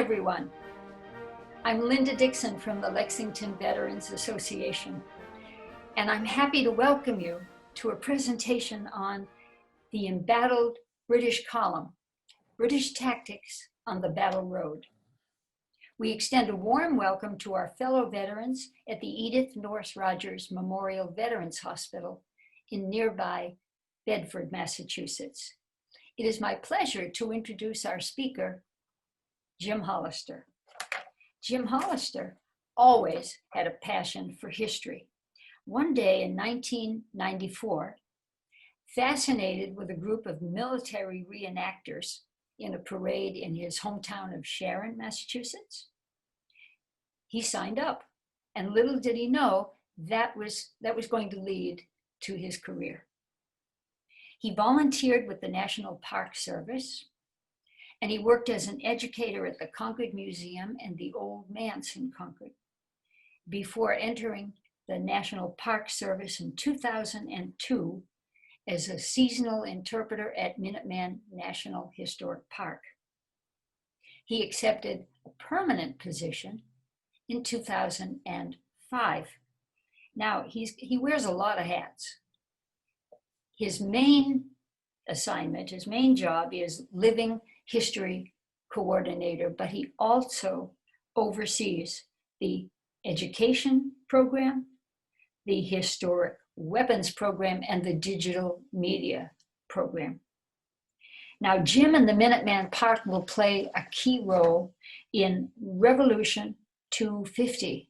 everyone. I'm Linda Dixon from the Lexington Veterans Association, and I'm happy to welcome you to a presentation on the Embattled British column, British Tactics on the Battle Road. We extend a warm welcome to our fellow veterans at the Edith Norse Rogers Memorial Veterans Hospital in nearby Bedford, Massachusetts. It is my pleasure to introduce our speaker, Jim Hollister. Jim Hollister always had a passion for history. One day in 1994, fascinated with a group of military reenactors in a parade in his hometown of Sharon, Massachusetts, he signed up, and little did he know that was going to lead to his career. He volunteered with the National Park Service, and he worked as an educator at the Concord Museum and the Old Manse in Concord before entering the National Park Service in 2002 as a seasonal interpreter at Minuteman National Historic Park. He accepted a permanent position in 2005. Now, he wears a lot of hats. His main assignment, his main job is living history coordinator, but he also oversees the education program, the historic weapons program, and the digital media program. Now, Jim and the Minuteman Park will play a key role in Revolution 250,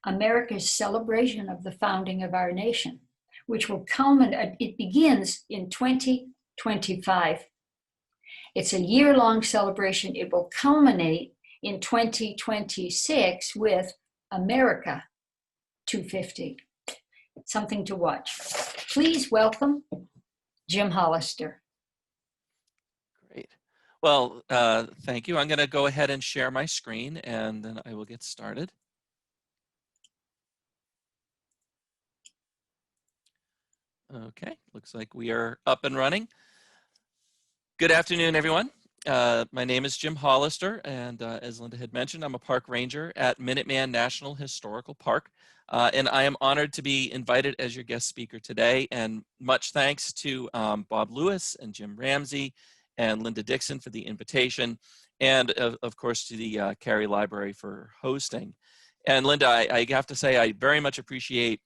America's celebration of the founding of our nation, which will culminate, it begins in 2025. It's a year-long celebration. It will culminate in 2026 with America 250. Something to watch. Please welcome Jim Hollister. Great. Well, thank you. I'm going to go ahead and share my screen, and then I will get started. Okay, looks like we are up and running. Good afternoon, everyone. My name is Jim Hollister, and as Linda had mentioned, I'm a park ranger at Minuteman National Historical Park, and I am honored to be invited as your guest speaker today, and much thanks to Bob Lewis and Jim Ramsey and Linda Dixon for the invitation, and of course to the Cary Library for hosting. And Linda, I have to say I very much appreciate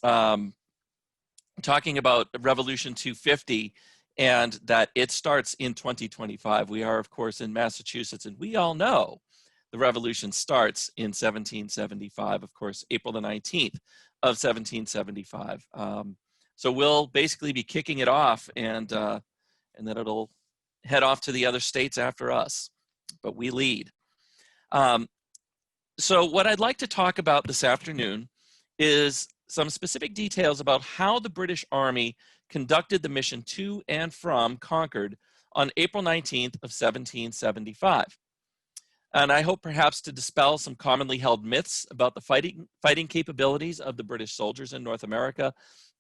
talking about Revolution 250 and that it starts in 2025. We are, of course, in Massachusetts, and we all know the revolution starts in 1775, of course, April the 19th of 1775. So we'll basically be kicking it off, and then it'll head off to the other states after us, but we lead. So what I'd like to talk about this afternoon is some specific details about how the British Army conducted the mission to and from Concord on April 19th of 1775. And I hope perhaps to dispel some commonly held myths about the fighting capabilities of the British soldiers in North America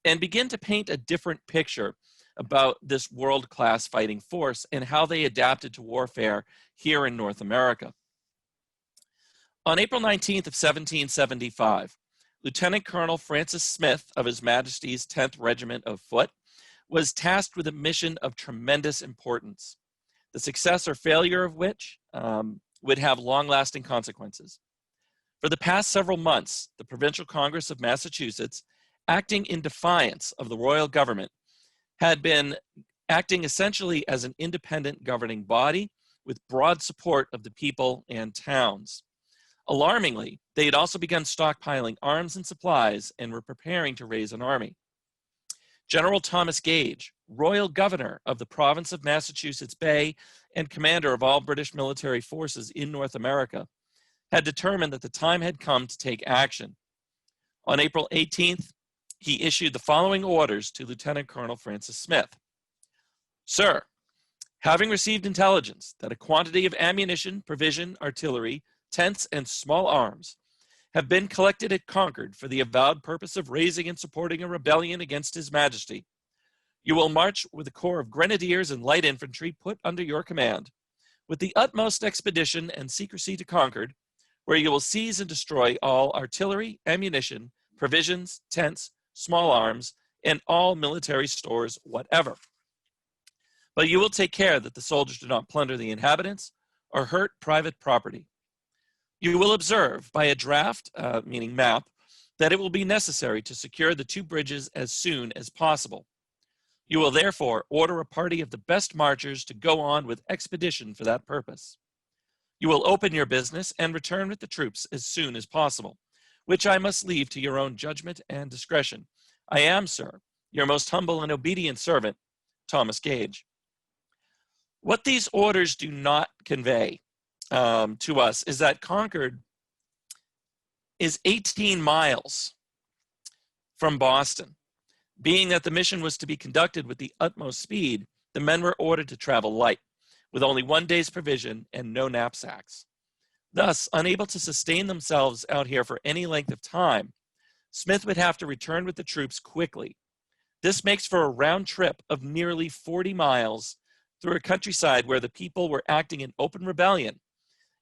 and begin to paint a different picture about this world-class fighting force and how they adapted to warfare here in North America. On April 19th of 1775, Lieutenant Colonel Francis Smith of His Majesty's 10th Regiment of Foot was tasked with a mission of tremendous importance, the success or failure of which would have long-lasting consequences. For the past several months, the Provincial Congress of Massachusetts, acting in defiance of the royal government, had been acting essentially as an independent governing body with broad support of the people and towns. Alarmingly, they had also begun stockpiling arms and supplies and were preparing to raise an army. General Thomas Gage, Royal Governor of the province of Massachusetts Bay and commander of all British military forces in North America, had determined that the time had come to take action. On April 18th, he issued the following orders to Lieutenant Colonel Francis Smith. Sir, having received intelligence that a quantity of ammunition, provision, artillery, tents, and small arms have been collected at Concord for the avowed purpose of raising and supporting a rebellion against His Majesty, you will march with a corps of grenadiers and light infantry put under your command, with the utmost expedition and secrecy to Concord, where you will seize and destroy all artillery, ammunition, provisions, tents, small arms, and all military stores whatever. But you will take care that the soldiers do not plunder the inhabitants or hurt private property. You will observe by a draft, meaning map, that it will be necessary to secure the 2 bridges as soon as possible. You will therefore order a party of the best marchers to go on with expedition for that purpose. You will open your business and return with the troops as soon as possible, which I must leave to your own judgment and discretion. I am, sir, your most humble and obedient servant, Thomas Gage. What these orders do not convey to us is that Concord is 18 miles from Boston. Being that the mission was to be conducted with the utmost speed, the men were ordered to travel light, with only 1 day's provision and no knapsacks. Thus, unable to sustain themselves out here for any length of time, Smith would have to return with the troops quickly. This makes for a round trip of nearly 40 miles through a countryside where the people were acting in open rebellion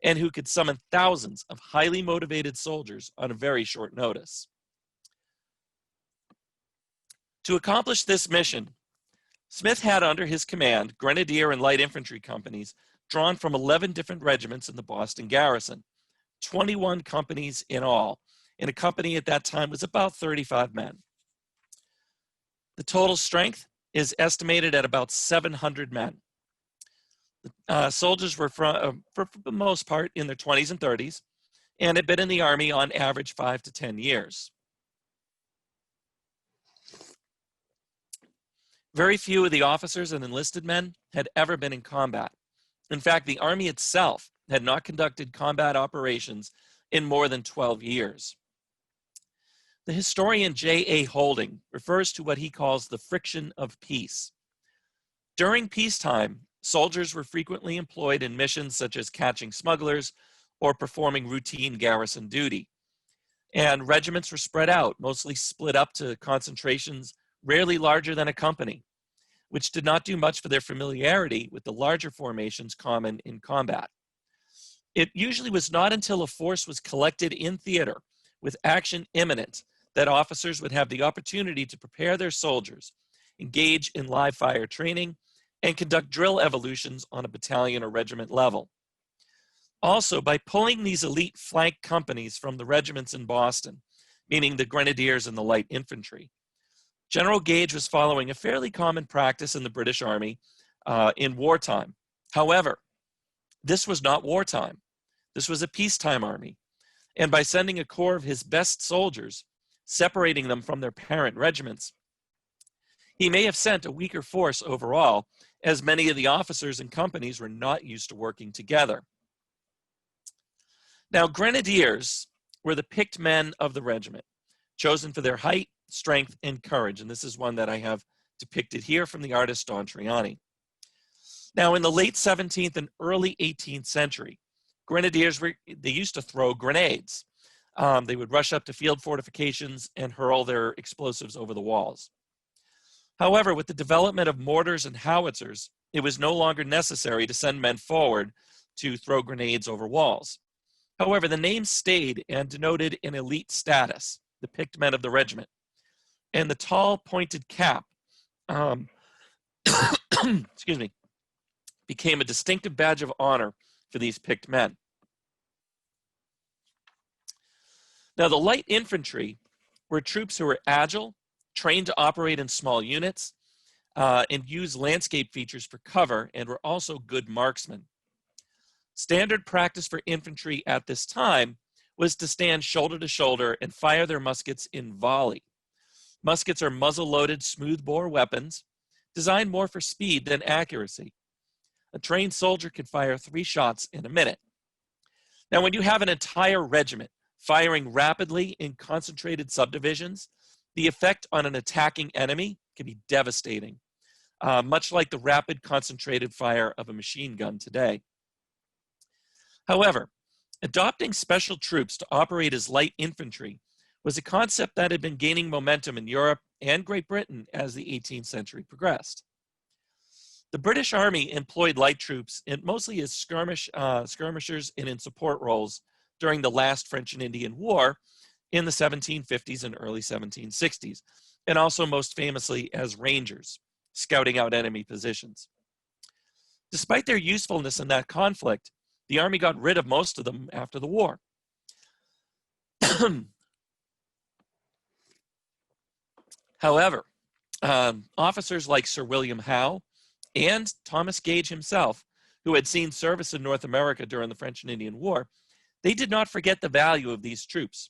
and who could summon thousands of highly motivated soldiers on a very short notice. To accomplish this mission, Smith had under his command grenadier and light infantry companies drawn from 11 different regiments in the Boston garrison, 21 companies in all, and a company at that time was about 35 men. The total strength is estimated at about 700 men. Soldiers were, for the most part, in their 20s and 30s, and had been in the Army on average 5 to 10 years. Very few of the officers and enlisted men had ever been in combat. In fact, the Army itself had not conducted combat operations in more than 12 years. The historian J.A. Holding refers to what he calls the friction of peace. During peacetime, soldiers were frequently employed in missions such as catching smugglers or performing routine garrison duty. And regiments were spread out, mostly split up to concentrations rarely larger than a company, which did not do much for their familiarity with the larger formations common in combat. It usually was not until a force was collected in theater with action imminent that officers would have the opportunity to prepare their soldiers, engage in live fire training, and conduct drill evolutions on a battalion or regiment level. Also, by pulling these elite flank companies from the regiments in Boston, meaning the grenadiers and the light infantry, General Gage was following a fairly common practice in the British Army in wartime. However, this was not wartime. This was a peacetime army. And by sending a corps of his best soldiers, separating them from their parent regiments, he may have sent a weaker force overall, as many of the officers and companies were not used to working together. Now, grenadiers were the picked men of the regiment, chosen for their height, strength, and courage. And this is one that I have depicted here from the artist Don Triani. Now, in the late 17th and early 18th century, grenadiers they used to throw grenades. They would rush up to field fortifications and hurl their explosives over the walls. However, with the development of mortars and howitzers, it was no longer necessary to send men forward to throw grenades over walls. However, the name stayed and denoted an elite status, the picked men of the regiment. And the tall pointed cap, excuse me, became a distinctive badge of honor for these picked men. Now, the light infantry were troops who were agile, trained to operate in small units, and use landscape features for cover, and were also good marksmen. Standard practice for infantry at this time was to stand shoulder to shoulder and fire their muskets in volley. Muskets are muzzle-loaded, smooth-bore weapons designed more for speed than accuracy. A trained soldier could fire 3 shots in a minute. Now, when you have an entire regiment firing rapidly in concentrated subdivisions, the effect on an attacking enemy can be devastating, much like the rapid concentrated fire of a machine gun today. However, adopting special troops to operate as light infantry was a concept that had been gaining momentum in Europe and Great Britain as the 18th century progressed. The British Army employed light troops mostly as skirmishers and in support roles during the last French and Indian War in the 1750s and early 1760s, and also most famously as rangers, scouting out enemy positions. Despite their usefulness in that conflict, the Army got rid of most of them after the war. However, officers like Sir William Howe and Thomas Gage himself, who had seen service in North America during the French and Indian War, they did not forget the value of these troops.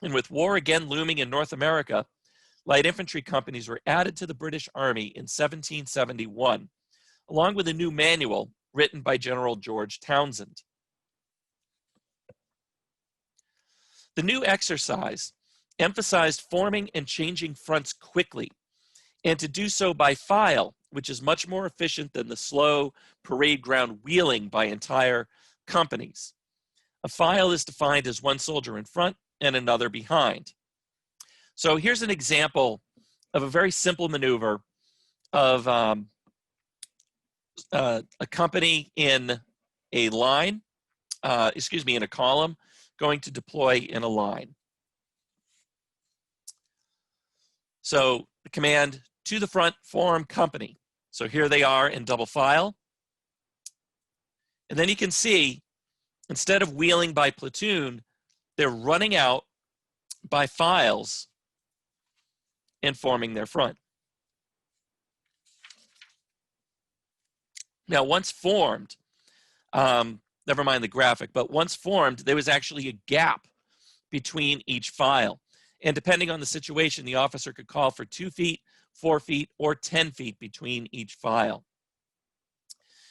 And with war again looming in North America, light infantry companies were added to the British Army in 1771, along with a new manual written by General George Townsend. The new exercise emphasized forming and changing fronts quickly, and to do so by file, which is much more efficient than the slow parade ground wheeling by entire companies. A file is defined as one soldier in front and another behind. So here's an example of a very simple maneuver of a company in a line, in a column, going to deploy in a line. So the command, to the front, form company. So here they are in double file. And then you can see, instead of wheeling by platoon, they're running out by files and forming their front. Now, once formed, never mind the graphic, but once formed, there was actually a gap between each file. And depending on the situation, the officer could call for 2 feet, 4 feet, or 10 feet between each file.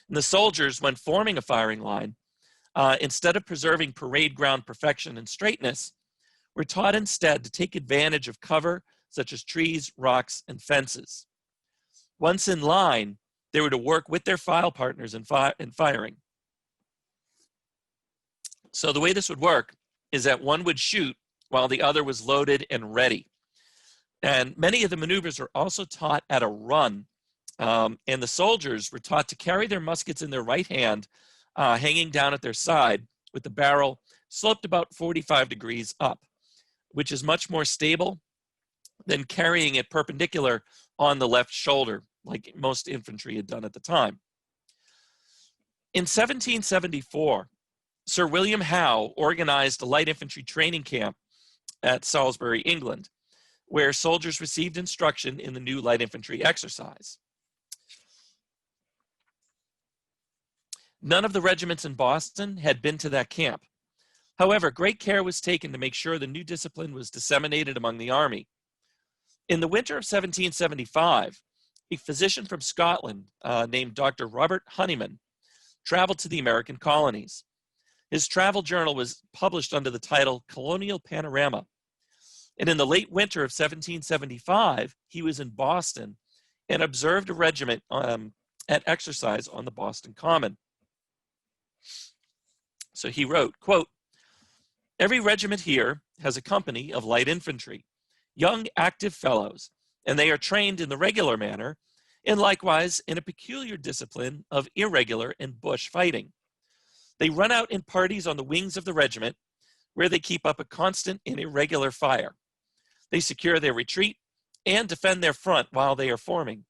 And the soldiers, when forming a firing line, instead of preserving parade ground perfection and straightness, were taught instead to take advantage of cover, such as trees, rocks, and fences. Once in line, they were to work with their file partners in firing. So the way this would work is that one would shoot while the other was loaded and ready. And many of the maneuvers are also taught at a run. And the soldiers were taught to carry their muskets in their right hand, hanging down at their side, with the barrel sloped about 45 degrees up, which is much more stable than carrying it perpendicular on the left shoulder, like most infantry had done at the time. In 1774, Sir William Howe organized a light infantry training camp at Salisbury, England, where soldiers received instruction in the new light infantry exercise. None of the regiments in Boston had been to that camp. However, great care was taken to make sure the new discipline was disseminated among the Army. In the winter of 1775, a physician from Scotland named Dr. Robert Honeyman traveled to the American colonies. His travel journal was published under the title Colonial Panorama. And in the late winter of 1775, he was in Boston and observed a regiment at exercise on the Boston Common. So he wrote, quote, "Every regiment here has a company of light infantry, young active fellows, and they are trained in the regular manner, and likewise in a peculiar discipline of irregular and bush fighting. They run out in parties on the wings of the regiment, where they keep up a constant and irregular fire. They secure their retreat and defend their front while they are forming.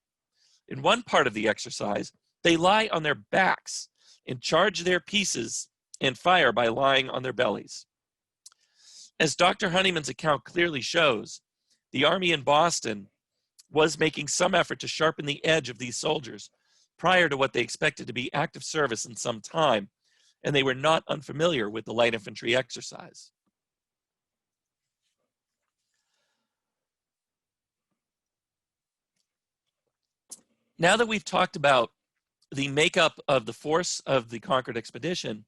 In one part of the exercise, they lie on their backs and charge their pieces and fire by lying on their bellies." As Dr. Honeyman's account clearly shows, the Army in Boston was making some effort to sharpen the edge of these soldiers prior to what they expected to be active service in some time, and they were not unfamiliar with the light infantry exercise. Now that we've talked about the makeup of the force of the Concord expedition,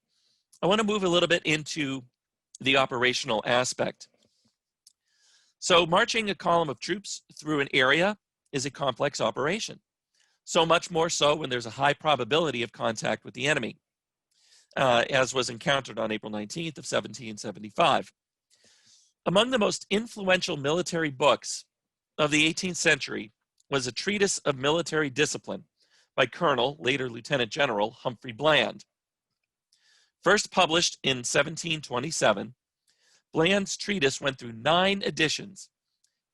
I want to move a little bit into the operational aspect. So marching a column of troops through an area is a complex operation, so much more so when there's a high probability of contact with the enemy, as was encountered on April 19th of 1775. Among the most influential military books of the 18th century was a treatise of military discipline by Colonel, later Lieutenant General, Humphrey Bland. First published in 1727, Bland's treatise went through 9 editions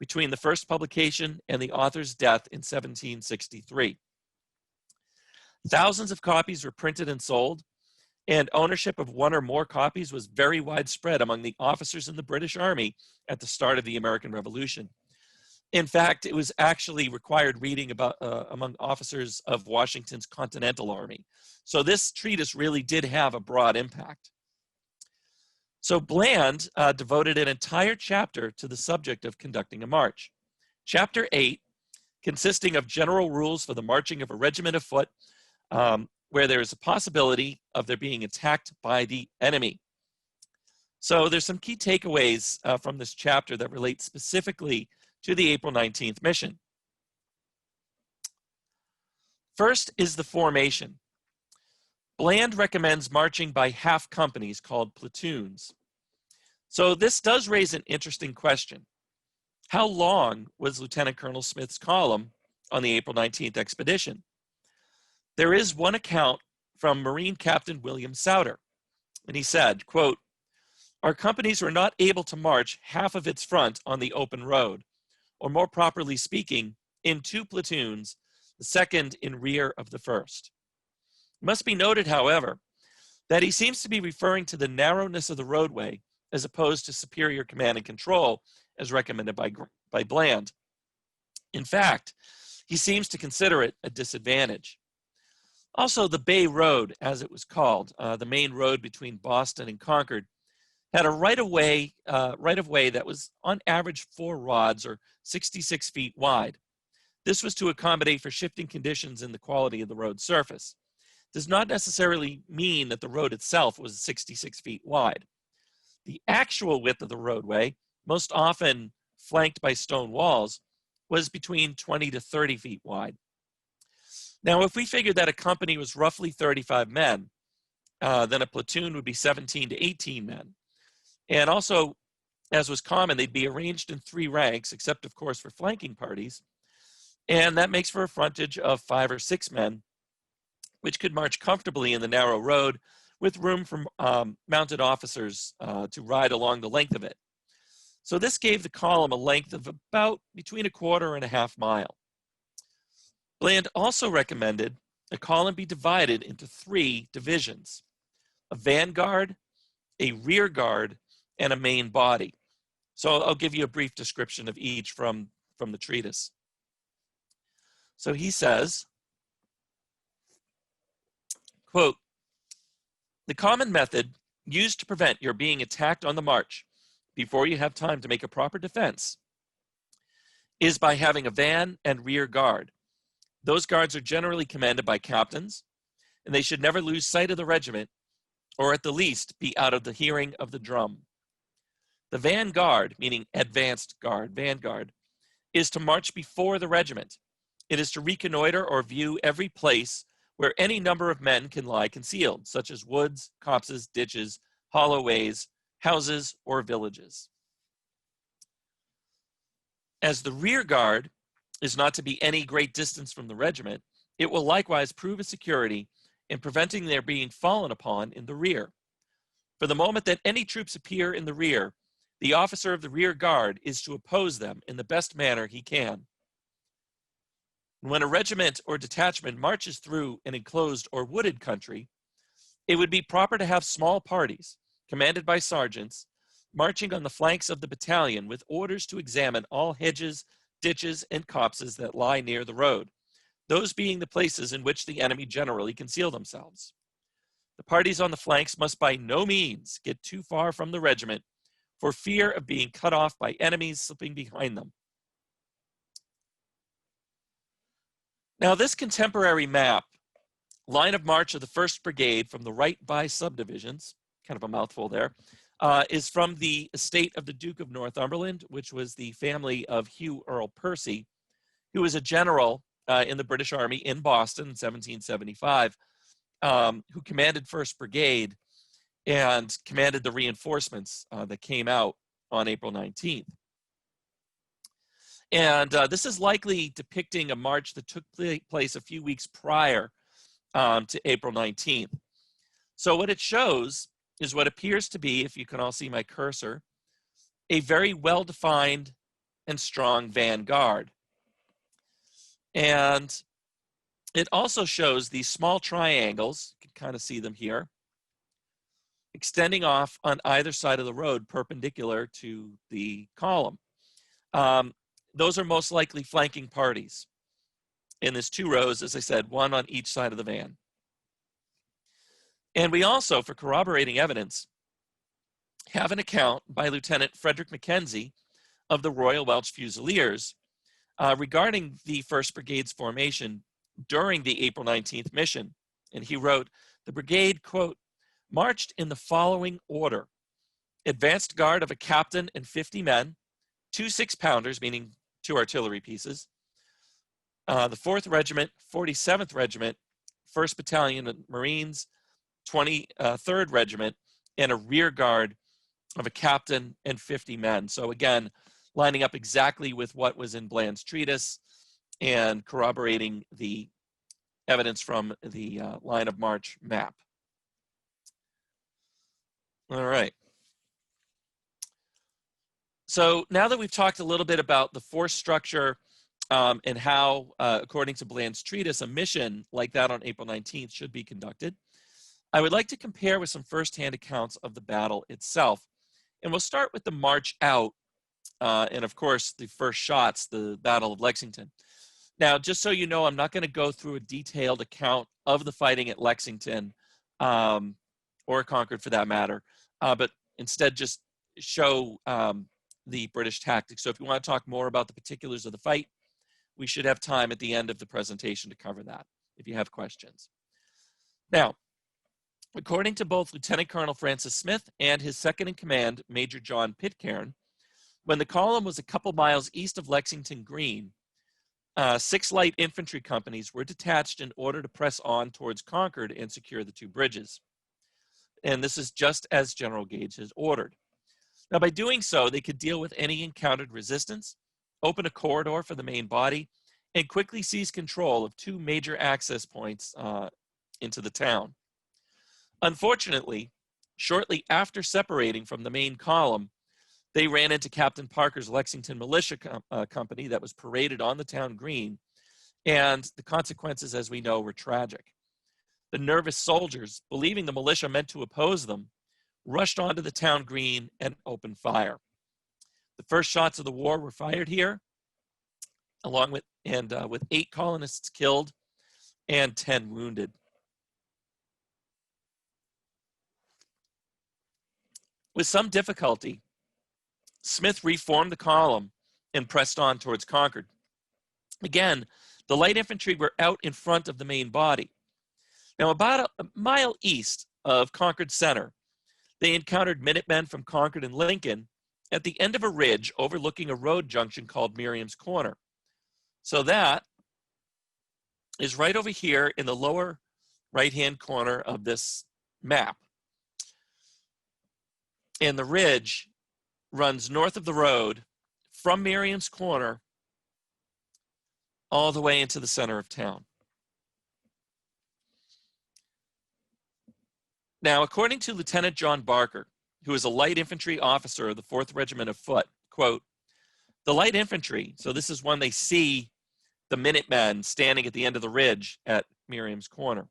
between the first publication and the author's death in 1763. Thousands of copies were printed and sold, and ownership of one or more copies was very widespread among the officers in the British Army at the start of the American Revolution. In fact, it was actually required reading among officers of Washington's Continental Army. So this treatise really did have a broad impact. So Bland devoted an entire chapter to the subject of conducting a march. Chapter 8, consisting of general rules for the marching of a regiment of foot, where there is a possibility of their being attacked by the enemy. So there's some key takeaways from this chapter that relate specifically to the April 19th mission. First is the formation. Bland recommends marching by half companies called platoons. So this does raise an interesting question. How long was Lieutenant Colonel Smith's column on the April 19th expedition? There is one account from Marine Captain William Souter, and he said, quote, "Our companies were not able to march half of its front on the open road, or more properly speaking, in 2 platoons, the second in rear of the first." It must be noted, however, that he seems to be referring to the narrowness of the roadway as opposed to superior command and control as recommended by Bland. In fact, he seems to consider it a disadvantage. Also, the Bay Road, as it was called, the main road between Boston and Concord, had a right-of-way that was on average 4 rods or 66 feet wide. This was to accommodate for shifting conditions in the quality of the road surface. Does not necessarily mean that the road itself was 66 feet wide. The actual width of the roadway, most often flanked by stone walls, was between 20 to 30 feet wide. Now, if we figured that a company was roughly 35 men, then a platoon would be 17 to 18 men. And also, as was common, they'd be arranged in 3 ranks, except of course for flanking parties. And that makes for a frontage of 5 or 6 men, which could march comfortably in the narrow road with room for mounted officers to ride along the length of it. So this gave the column a length of about between 1/4 and 1/2 mile. Bland also recommended a column be divided into 3 divisions: a vanguard, a rear guard, and a main body. So I'll give you a brief description of each from the treatise. So he says, quote, "The common method used to prevent your being attacked on the march before you have time to make a proper defense is by having a van and rear guard. Those guards are generally commanded by captains, and they should never lose sight of the regiment, or at the least be out of the hearing of the drum. The vanguard, meaning advanced guard, vanguard, is to march before the regiment. It is to reconnoiter or view every place where any number of men can lie concealed, such as woods, copses, ditches, hollow ways, houses, or villages. As the rear guard is not to be any great distance from the regiment, it will likewise prove a security in preventing their being fallen upon in the rear. For the moment that any troops appear in the rear, the officer of the rear guard is to oppose them in the best manner he can. When a regiment or detachment marches through an enclosed or wooded country, it would be proper to have small parties, commanded by sergeants, marching on the flanks of the battalion with orders to examine all hedges, ditches, and copses that lie near the road, those being the places in which the enemy generally conceal themselves. The parties on the flanks must by no means get too far from the regiment for fear of being cut off by enemies slipping behind them." Now, this contemporary map, line of march of the 1st Brigade from the right by subdivisions, kind of a mouthful there, is from the estate of the Duke of Northumberland, which was the family of Hugh Earl Percy, who was a general in the British Army in Boston in 1775, who commanded 1st Brigade and commanded the reinforcements that came out on April 19th. And this is likely depicting a march that took place a few weeks prior to April 19th. So what it shows is what appears to be, if you can all see my cursor, a very well-defined and strong vanguard. And it also shows these small triangles, you can kind of see them here, extending off on either side of the road perpendicular to the column. Those are most likely flanking parties. And there's two rows, as I said, one on each side of the van. And we also, for corroborating evidence, have an account by Lieutenant Frederick Mackenzie of the Royal Welch Fusiliers regarding the 1st Brigade's formation during the April 19th mission. And he wrote, the brigade, quote, marched in the following order: advanced guard of a captain and 50 men, 2 6-pounders, meaning 2 artillery pieces, the 4th Regiment, 47th Regiment, 1st Battalion of Marines, 23rd Regiment, and a rear guard of a captain and 50 men. So again, lining up exactly with what was in Bland's treatise and corroborating the evidence from the line of march map. All right. So now that we've talked a little bit about the force structure and how, according to Bland's treatise, a mission like that on April 19th should be conducted, I would like to compare with some firsthand accounts of the battle itself. And we'll start with the march out and, of course, the first shots, the Battle of Lexington. Now, just so you know, I'm not going to go through a detailed account of the fighting at Lexington or Concord for that matter, but instead just show the British tactics. So if you want to talk more about the particulars of the fight, we should have time at the end of the presentation to cover that if you have questions. Now, according to both Lieutenant Colonel Francis Smith and his second in command, Major John Pitcairn, when the column was a couple miles east of Lexington Green, 6 light infantry companies were detached in order to press on towards Concord and secure the 2 bridges. And this is just as General Gage has ordered. Now, by doing so, they could deal with any encountered resistance, open a corridor for the main body, and quickly seize control of 2 major access points into the town. Unfortunately, shortly after separating from the main column, they ran into Captain Parker's Lexington Militia Company that was paraded on the town green, and the consequences, as we know, were tragic. The nervous soldiers, believing the militia meant to oppose them, rushed onto the town green and opened fire. The first shots of the war were fired here, along with 8 colonists killed and 10 wounded. With some difficulty, Smith reformed the column and pressed on towards Concord. Again, the light infantry were out in front of the main body. Now, about a mile east of Concord Center, they encountered Minutemen from Concord and Lincoln at the end of a ridge overlooking a road junction called Miriam's Corner. So that is right over here in the lower right-hand corner of this map. And the ridge runs north of the road from Miriam's Corner all the way into the center of town. Now, according to Lieutenant John Barker, who is a light infantry officer of the 4th Regiment of Foot, quote, the light infantry, so this is when they see the Minutemen standing at the end of the ridge at Miriam's Corner.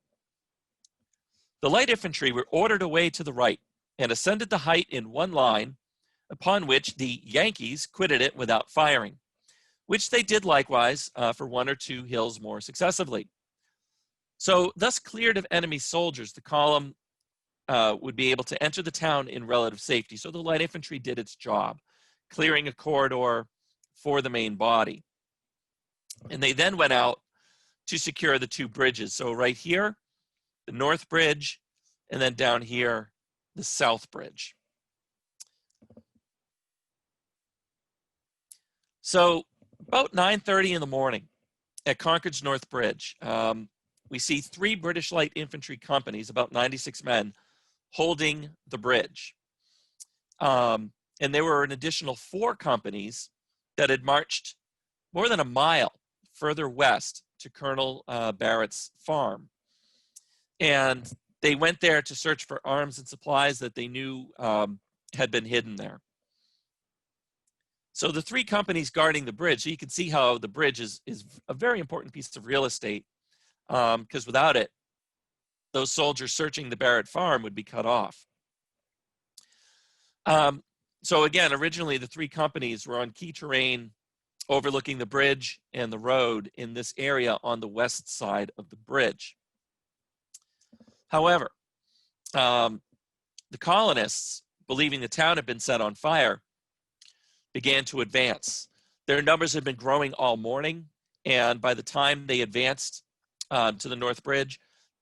The light infantry were ordered away to the right and ascended the height in one line, upon which the Yankees quitted it without firing, which they did likewise for 1 or 2 hills more successively. So, thus cleared of enemy soldiers, the column would be able to enter the town in relative safety. So the light infantry did its job, clearing a corridor for the main body. And they then went out to secure the 2 bridges. So right here, the North Bridge, and then down here, the South Bridge. So about 9:30 in the morning at Concord's North Bridge, we see 3 British light infantry companies, about 96 men, holding the bridge. And there were an additional 4 companies that had marched more than a mile further west to Colonel Barrett's farm. And they went there to search for arms and supplies that they knew had been hidden there. So the three companies guarding the bridge, so you can see how the bridge is a very important piece of real estate, because without it, those soldiers searching the Barrett farm would be cut off. So again, originally the three companies were on key terrain overlooking the bridge and the road in this area on the west side of the bridge. However, the colonists, believing the town had been set on fire, began to advance. Their numbers had been growing all morning, and by the time they advanced to the North Bridge,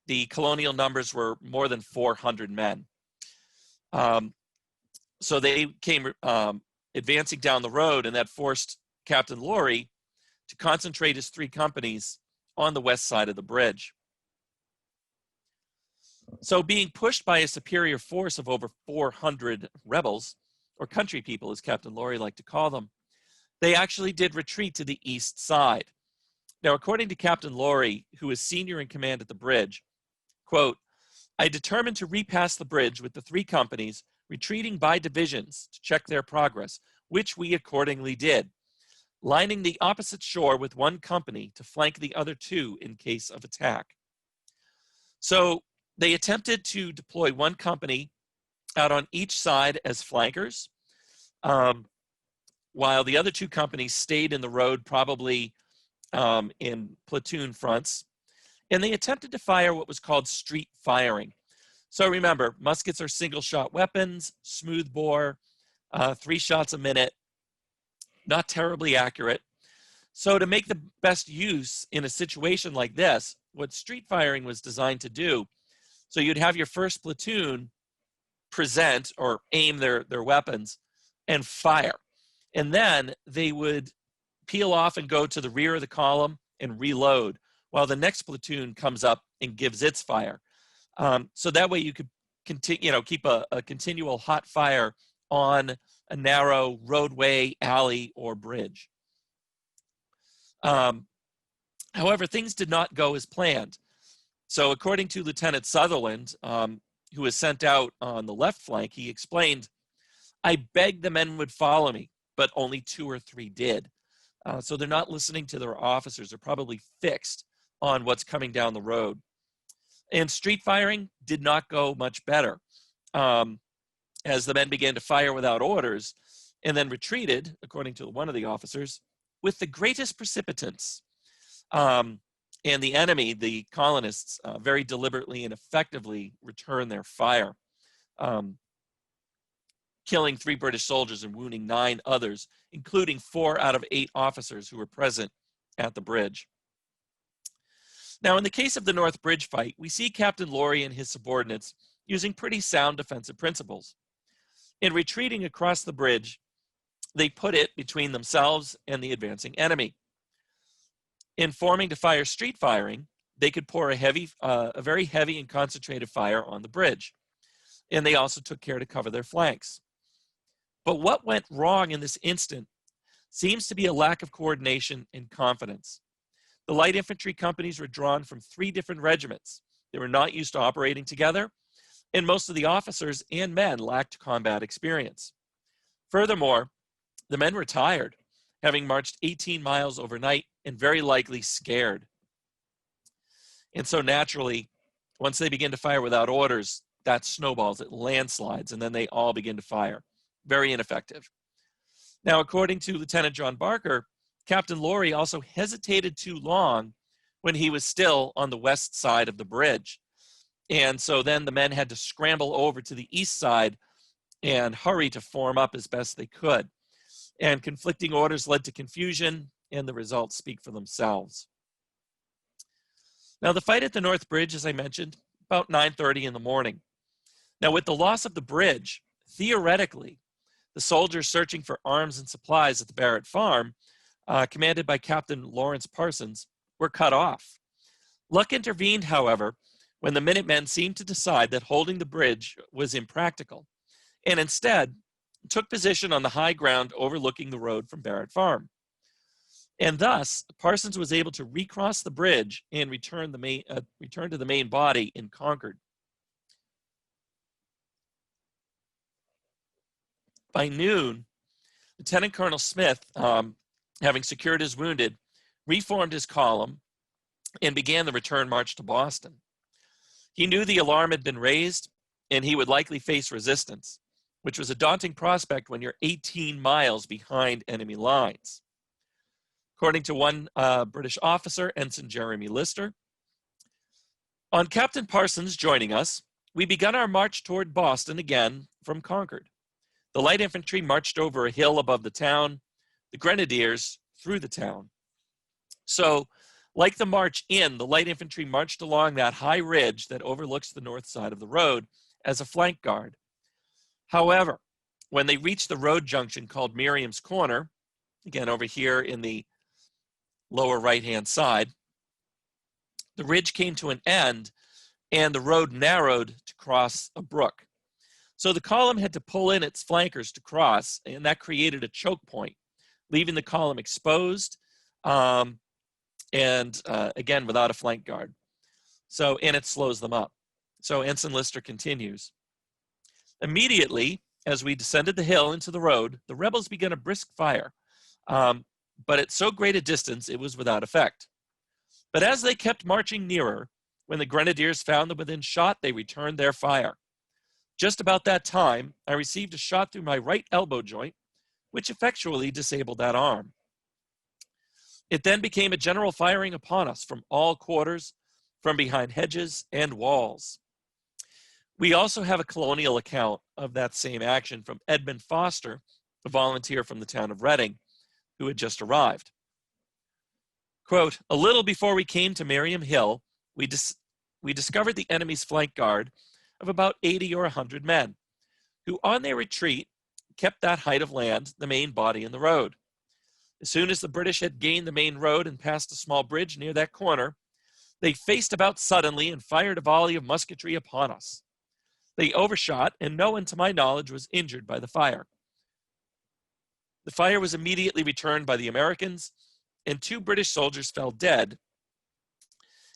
the colonial numbers were more than 400 men. So they came advancing down the road, and that forced Captain Laurie to concentrate his three companies on the west side of the bridge. So being pushed by a superior force of over 400 rebels, or country people as Captain Laurie liked to call them, they actually did retreat to the east side. Now, according to Captain Laurie, who was senior in command at the bridge, quote, "I determined to repass the bridge with the three companies, retreating by divisions to check their progress, which we accordingly did, lining the opposite shore with one company to flank the other two in case of attack." So they attempted to deploy one company out on each side as flankers, while the other two companies stayed in the road, probably in platoon fronts, and they attempted to fire what was called street firing. So remember, muskets are single-shot weapons, smooth bore, 3 shots a minute, not terribly accurate. So to make the best use in a situation like this, what street firing was designed to do, so you'd have your first platoon present or aim their weapons and fire. And then they would peel off and go to the rear of the column and reload while the next platoon comes up and gives its fire. So that way you could continue, keep a continual hot fire on a narrow roadway, alley, or bridge. However, things did not go as planned. So according to Lieutenant Sutherland, who was sent out on the left flank, he explained, "I begged the men would follow me, but only 2 or 3 did." So they're not listening to their officers. They're probably fixed on what's coming down the road. And street firing did not go much better, as the men began to fire without orders and then retreated, according to one of the officers, with the greatest precipitance. And the enemy, the colonists, very deliberately and effectively returned their fire, killing 3 British soldiers and wounding 9 others, including 4 out of 8 officers who were present at the bridge. Now, in the case of the North Bridge fight, we see Captain Laurie and his subordinates using pretty sound defensive principles. In retreating across the bridge, they put it between themselves and the advancing enemy. In forming to fire street firing, they could pour a very heavy and concentrated fire on the bridge. And they also took care to cover their flanks. But what went wrong in this instant seems to be a lack of coordination and confidence. The light infantry companies were drawn from 3 different regiments. They were not used to operating together, and most of the officers and men lacked combat experience. Furthermore, the men were tired, having marched 18 miles overnight and very likely scared. And so naturally, once they begin to fire without orders, that snowballs, it landslides, and then they all begin to fire. Very ineffective. Now, according to Lieutenant John Barker, Captain Laurie also hesitated too long when he was still on the west side of the bridge. And so then the men had to scramble over to the east side and hurry to form up as best they could. And conflicting orders led to confusion, and the results speak for themselves. Now, the fight at the North Bridge, as I mentioned, about 9:30 in the morning. Now, with the loss of the bridge, theoretically, the soldiers searching for arms and supplies at the Barrett farm, commanded by Captain Lawrence Parsons, were cut off. Luck intervened, however, when the Minutemen seemed to decide that holding the bridge was impractical, and instead took position on the high ground overlooking the road from Barrett Farm. And thus, Parsons was able to recross the bridge and return to the main body in Concord. By noon, Lieutenant Colonel Smith, having secured his wounded, reformed his column and began the return march to Boston. He knew the alarm had been raised and he would likely face resistance, which was a daunting prospect when you're 18 miles behind enemy lines. According to one British officer, Ensign Jeremy Lister, on Captain Parsons joining us, we began our march toward Boston again from Concord. The light infantry marched over a hill above the town, the grenadiers through the town. So, like the march in, the light infantry marched along that high ridge that overlooks the north side of the road as a flank guard. However, when they reached the road junction called Miriam's Corner, again over here in the lower right-hand side, the ridge came to an end and the road narrowed to cross a brook. So the column had to pull in its flankers to cross, and that created a choke point, leaving the column exposed and again, without a flank guard. So, and it slows them up. So Ensign Lister continues. Immediately, as we descended the hill into the road, the rebels began a brisk fire, but at so great a distance, it was without effect. But as they kept marching nearer, when the grenadiers found them within shot, they returned their fire. Just about that time, I received a shot through my right elbow joint, which effectually disabled that arm. It then became a general firing upon us from all quarters, from behind hedges and walls. We also have a colonial account of that same action from Edmund Foster, a volunteer from the town of Reading, who had just arrived. Quote, a little before we came to Miriam Hill, we discovered the enemy's flank guard of about 80 or 100 men, who on their retreat kept that height of land, the main body in the road. As soon as the British had gained the main road and passed a small bridge near that corner, they faced about suddenly and fired a volley of musketry upon us. They overshot, and no one, to my knowledge, was injured by the fire. The fire was immediately returned by the Americans, and 2 British soldiers fell dead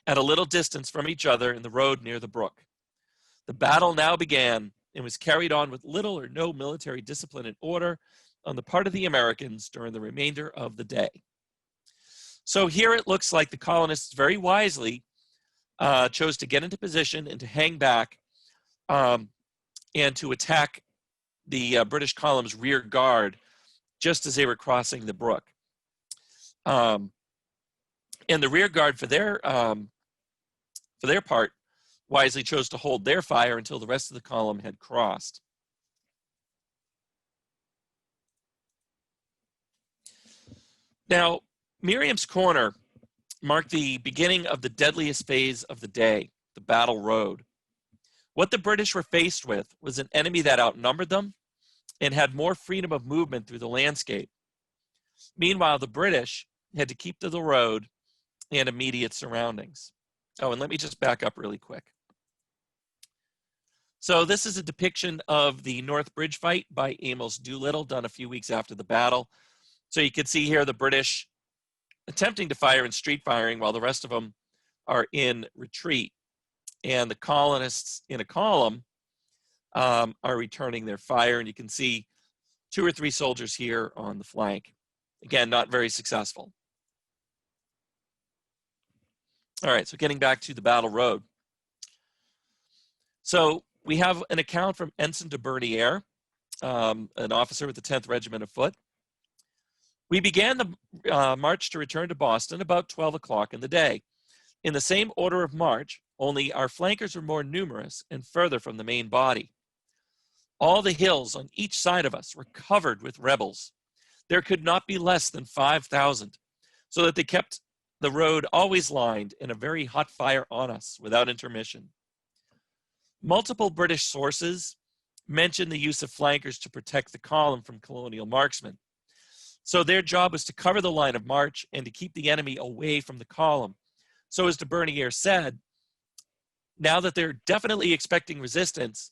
at a little distance from each other in the road near the brook. The battle now began and was carried on with little or no military discipline and order on the part of the Americans during the remainder of the day. So here it looks like the colonists very wisely chose to get into position and to hang back and to attack the British column's rear guard just as they were crossing the brook. And the rear guard, for their part, wisely chose to hold their fire until the rest of the column had crossed. Now, Miriam's Corner marked the beginning of the deadliest phase of the day, the Battle Road. What the British were faced with was an enemy that outnumbered them and had more freedom of movement through the landscape. Meanwhile, the British had to keep to the road and immediate surroundings. Oh, and let me just back up really quick. So this is a depiction of the North Bridge fight by Amos Doolittle, done a few weeks after the battle. So you can see here the British attempting to fire and street firing while the rest of them are in retreat. And the colonists in a column are returning their fire. And you can see 2 or 3 soldiers here on the flank. Again, not very successful. All right, so getting back to the Battle Road. So we have an account from Ensign de Bernier, an officer with the 10th Regiment of Foot. We began the march to return to Boston about 12 o'clock in the day. In the same order of march, only our flankers were more numerous and further from the main body. All the hills on each side of us were covered with rebels. There could not be less than 5,000, so that they kept the road always lined in a very hot fire on us without intermission. Multiple British sources mention the use of flankers to protect the column from colonial marksmen. So their job was to cover the line of march and to keep the enemy away from the column. So as de Bernier said, now that they're definitely expecting resistance,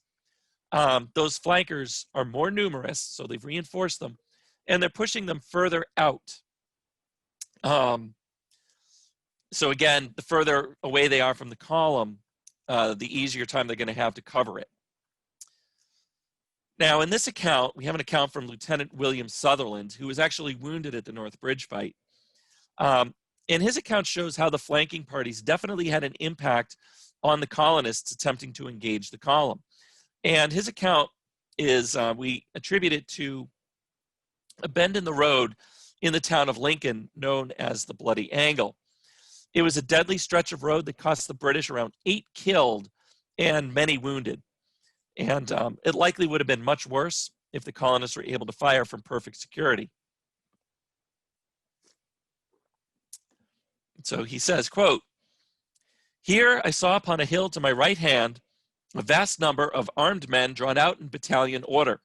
those flankers are more numerous, so they've reinforced them, and they're pushing them further out. So again, the further away they are from the column, the easier time they're going to have to cover it. Now, in this account, we have an account from Lieutenant William Sutherland, who was actually wounded at the North Bridge fight. And his account shows how the flanking parties definitely had an impact on the colonists attempting to engage the column. And his account is, we attribute it to a bend in the road in the town of Lincoln known as the Bloody Angle. It was a deadly stretch of road that cost the British around 8 killed and many wounded. And it likely would have been much worse if the colonists were able to fire from perfect security. So he says, quote, "Here I saw upon a hill to my right hand a vast number of armed men drawn out in battalion order.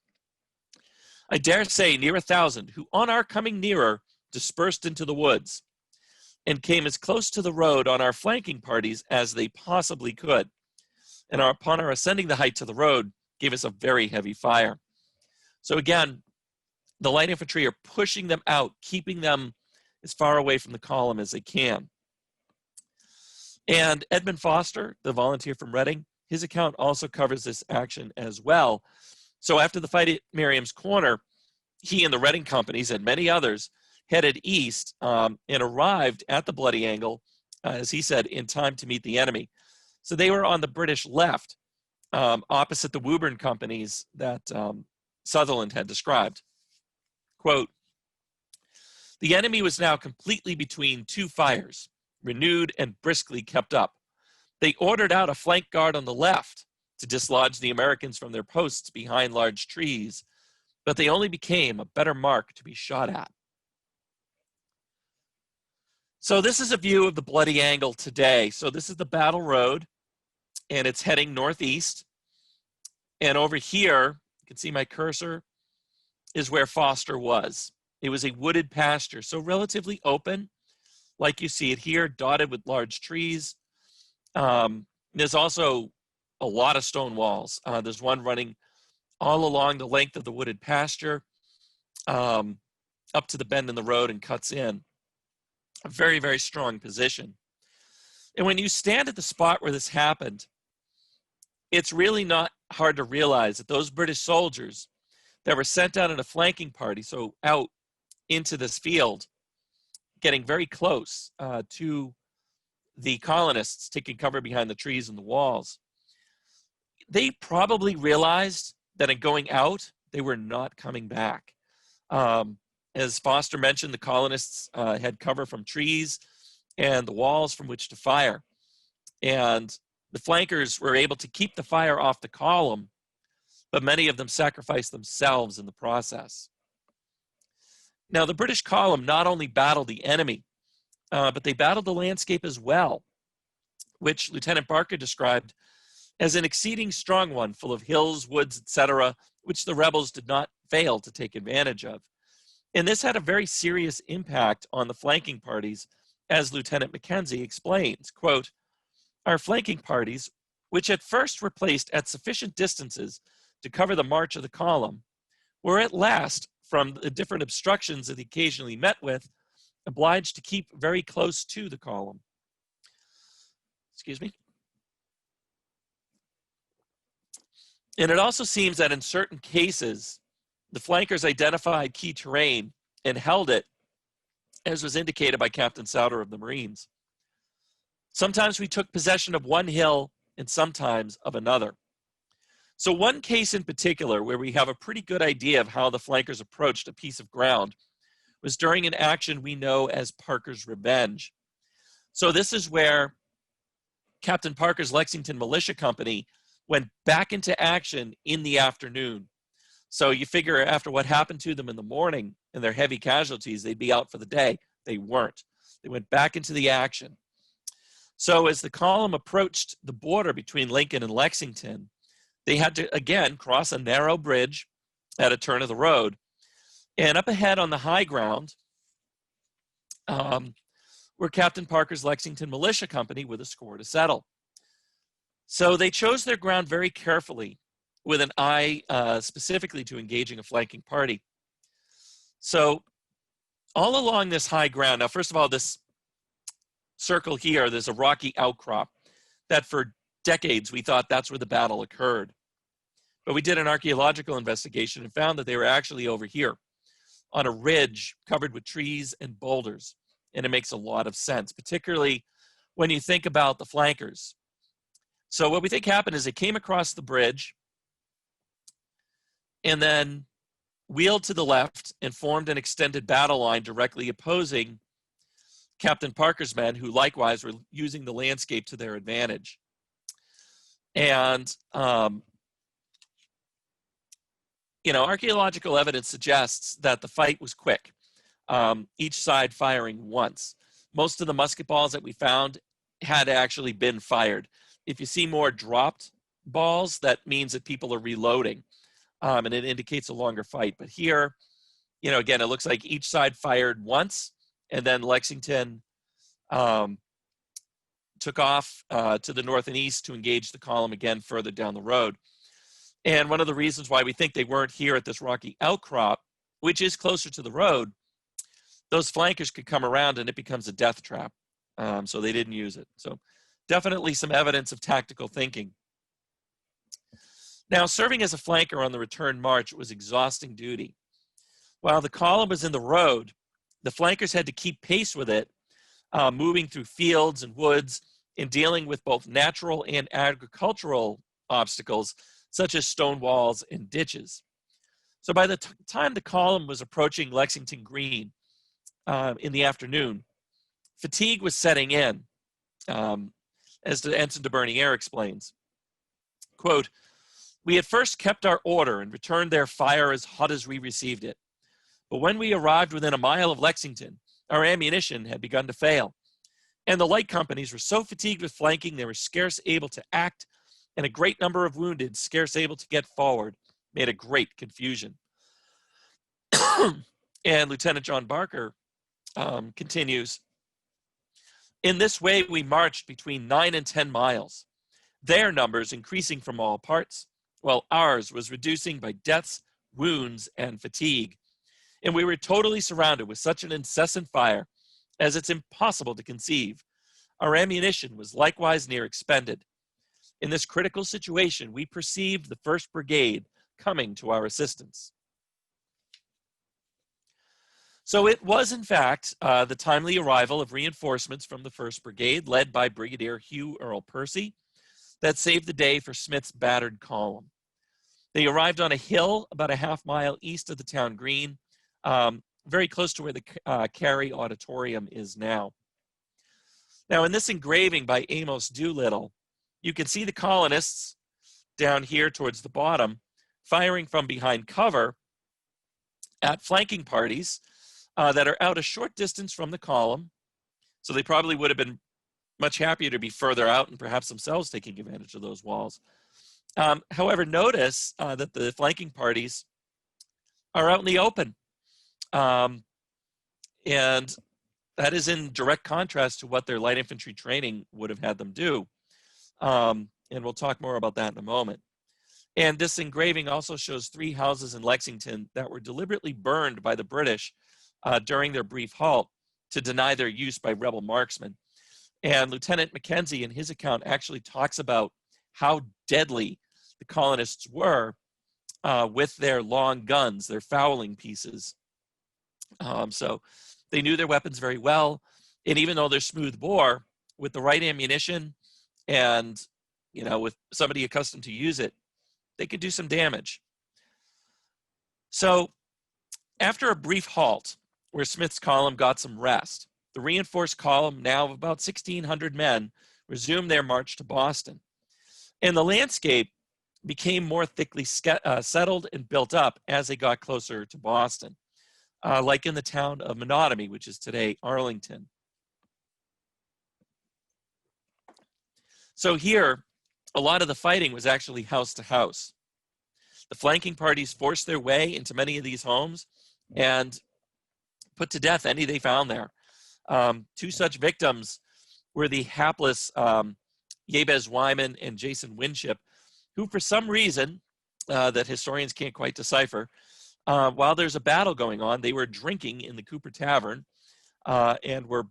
I dare say near 1,000, who on our coming nearer dispersed into the woods and came as close to the road on our flanking parties as they possibly could, and upon our ascending the height to the road gave us a very heavy fire." So again, the light infantry are pushing them out, keeping them as far away from the column as they can. And Edmund Foster, the volunteer from Reading, his account also covers this action as well. So after the fight at Merriam's Corner, he and the Reading companies and many others headed east and arrived at the Bloody Angle, as he said, in time to meet the enemy. So they were on the British left, opposite the Woburn companies that Sutherland had described. Quote, "The enemy was now completely between two fires, renewed and briskly kept up. They ordered out a flank guard on the left to dislodge the Americans from their posts behind large trees, but they only became a better mark to be shot at." So this is a view of the Bloody Angle today. So this is the Battle Road, and it's heading northeast. And over here, you can see my cursor, is where Foster was. It was a wooded pasture, so relatively open, like you see it here, dotted with large trees. There's also a lot of stone walls. There's one running all along the length of the wooded pasture, up to the bend in the road and cuts in. A very, very strong position. And when you stand at the spot where this happened, it's really not hard to realize that those British soldiers that were sent out in a flanking party, so out into this field, getting very close to the colonists, taking cover behind the trees and the walls, they probably realized that in going out, they were not coming back. As Foster mentioned, the colonists had cover from trees and the walls from which to fire. And the flankers were able to keep the fire off the column, but many of them sacrificed themselves in the process. Now, the British column not only battled the enemy, but they battled the landscape as well, which Lieutenant Barker described as an exceeding strong one, full of hills, woods, etc., which the rebels did not fail to take advantage of. And this had a very serious impact on the flanking parties, as Lieutenant Mackenzie explains. Quote, "Our flanking parties, which at first were placed at sufficient distances to cover the march of the column, were at last, from the different obstructions that they occasionally met with, obliged to keep very close to the column." Excuse me. And it also seems that in certain cases, the flankers identified key terrain and held it, as was indicated by Captain Souter of the Marines. Sometimes we took possession of one hill and sometimes of another. So one case in particular where we have a pretty good idea of how the flankers approached a piece of ground was during an action we know as Parker's Revenge. So this is where Captain Parker's Lexington Militia Company went back into action in the afternoon. So you figure after what happened to them in the morning and their heavy casualties, they'd be out for the day. They weren't. They went back into the action. So as the column approached the border between Lincoln and Lexington, they had to, again, cross a narrow bridge at a turn of the road. And up ahead on the high ground were Captain Parker's Lexington Militia Company with a score to settle. So they chose their ground very carefully with an eye specifically to engaging a flanking party. So all along this high ground, now first of all, this circle here, there's a rocky outcrop that for decades we thought that's where the battle occurred. But we did an archaeological investigation and found that they were actually over here on a ridge covered with trees and boulders. And it makes a lot of sense, particularly when you think about the flankers. So what we think happened is they came across the bridge and then wheeled to the left and formed an extended battle line directly opposing Captain Parker's men, who likewise were using the landscape to their advantage. And, archaeological evidence suggests that the fight was quick, each side firing once. Most of the musket balls that we found had actually been fired. If you see more dropped balls, that means that people are reloading, and it indicates a longer fight. But here, again, it looks like each side fired once, and then Lexington took off to the north and east to engage the column again further down the road. And one of the reasons why we think they weren't here at this rocky outcrop, which is closer to the road, those flankers could come around and it becomes a death trap. So they didn't use it. So definitely some evidence of tactical thinking. Now, serving as a flanker on the return march was exhausting duty. While the column was in the road, the flankers had to keep pace with it, moving through fields and woods and dealing with both natural and agricultural obstacles, such as stone walls and ditches. So by the time the column was approaching Lexington Green in the afternoon, fatigue was setting in, as the Ensign de Bernier explains. Quote, "We at first kept our order and returned their fire as hot as we received it. But when we arrived within a mile of Lexington, our ammunition had begun to fail, and the light companies were so fatigued with flanking they were scarce able to act, and a great number of wounded, scarce able to get forward, made a great confusion." And Lieutenant John Barker continues, "In this way we marched between 9 and 10 miles, their numbers increasing from all parts, while ours was reducing by deaths, wounds, and fatigue. And we were totally surrounded with such an incessant fire as it's impossible to conceive. Our ammunition was likewise near expended. In this critical situation, we perceived the 1st Brigade coming to our assistance." So it was, in fact, the timely arrival of reinforcements from the 1st Brigade, led by Brigadier Hugh Earl Percy, that saved the day for Smith's battered column. They arrived on a hill about a half-mile east of the town green, very close to where the Carey Auditorium is now. Now, in this engraving by Amos Doolittle, you can see the colonists down here towards the bottom firing from behind cover at flanking parties that are out a short distance from the column. So they probably would have been much happier to be further out and perhaps themselves taking advantage of those walls. However, notice that the flanking parties are out in the open. And that is in direct contrast to what their light infantry training would have had them do. And we'll talk more about that in a moment. And this engraving also shows 3 houses in Lexington that were deliberately burned by the British during their brief halt to deny their use by rebel marksmen. And Lieutenant Mackenzie, in his account, actually talks about how deadly the colonists were with their long guns, their fowling pieces. So they knew their weapons very well. And even though they're smooth bore, with the right ammunition and, with somebody accustomed to use it, they could do some damage. So after a brief halt, where Smith's column got some rest, the reinforced column, now of about 1,600 men, resumed their march to Boston. And the landscape became more thickly settled and built up as they got closer to Boston, like in the town of Menotomy, which is today Arlington. So here, a lot of the fighting was actually house to house. The flanking parties forced their way into many of these homes and put to death any they found there. 2 such victims were the hapless Jabez Wyman and Jason Winship, who for some reason that historians can't quite decipher, while there's a battle going on, they were drinking in the Cooper Tavern and were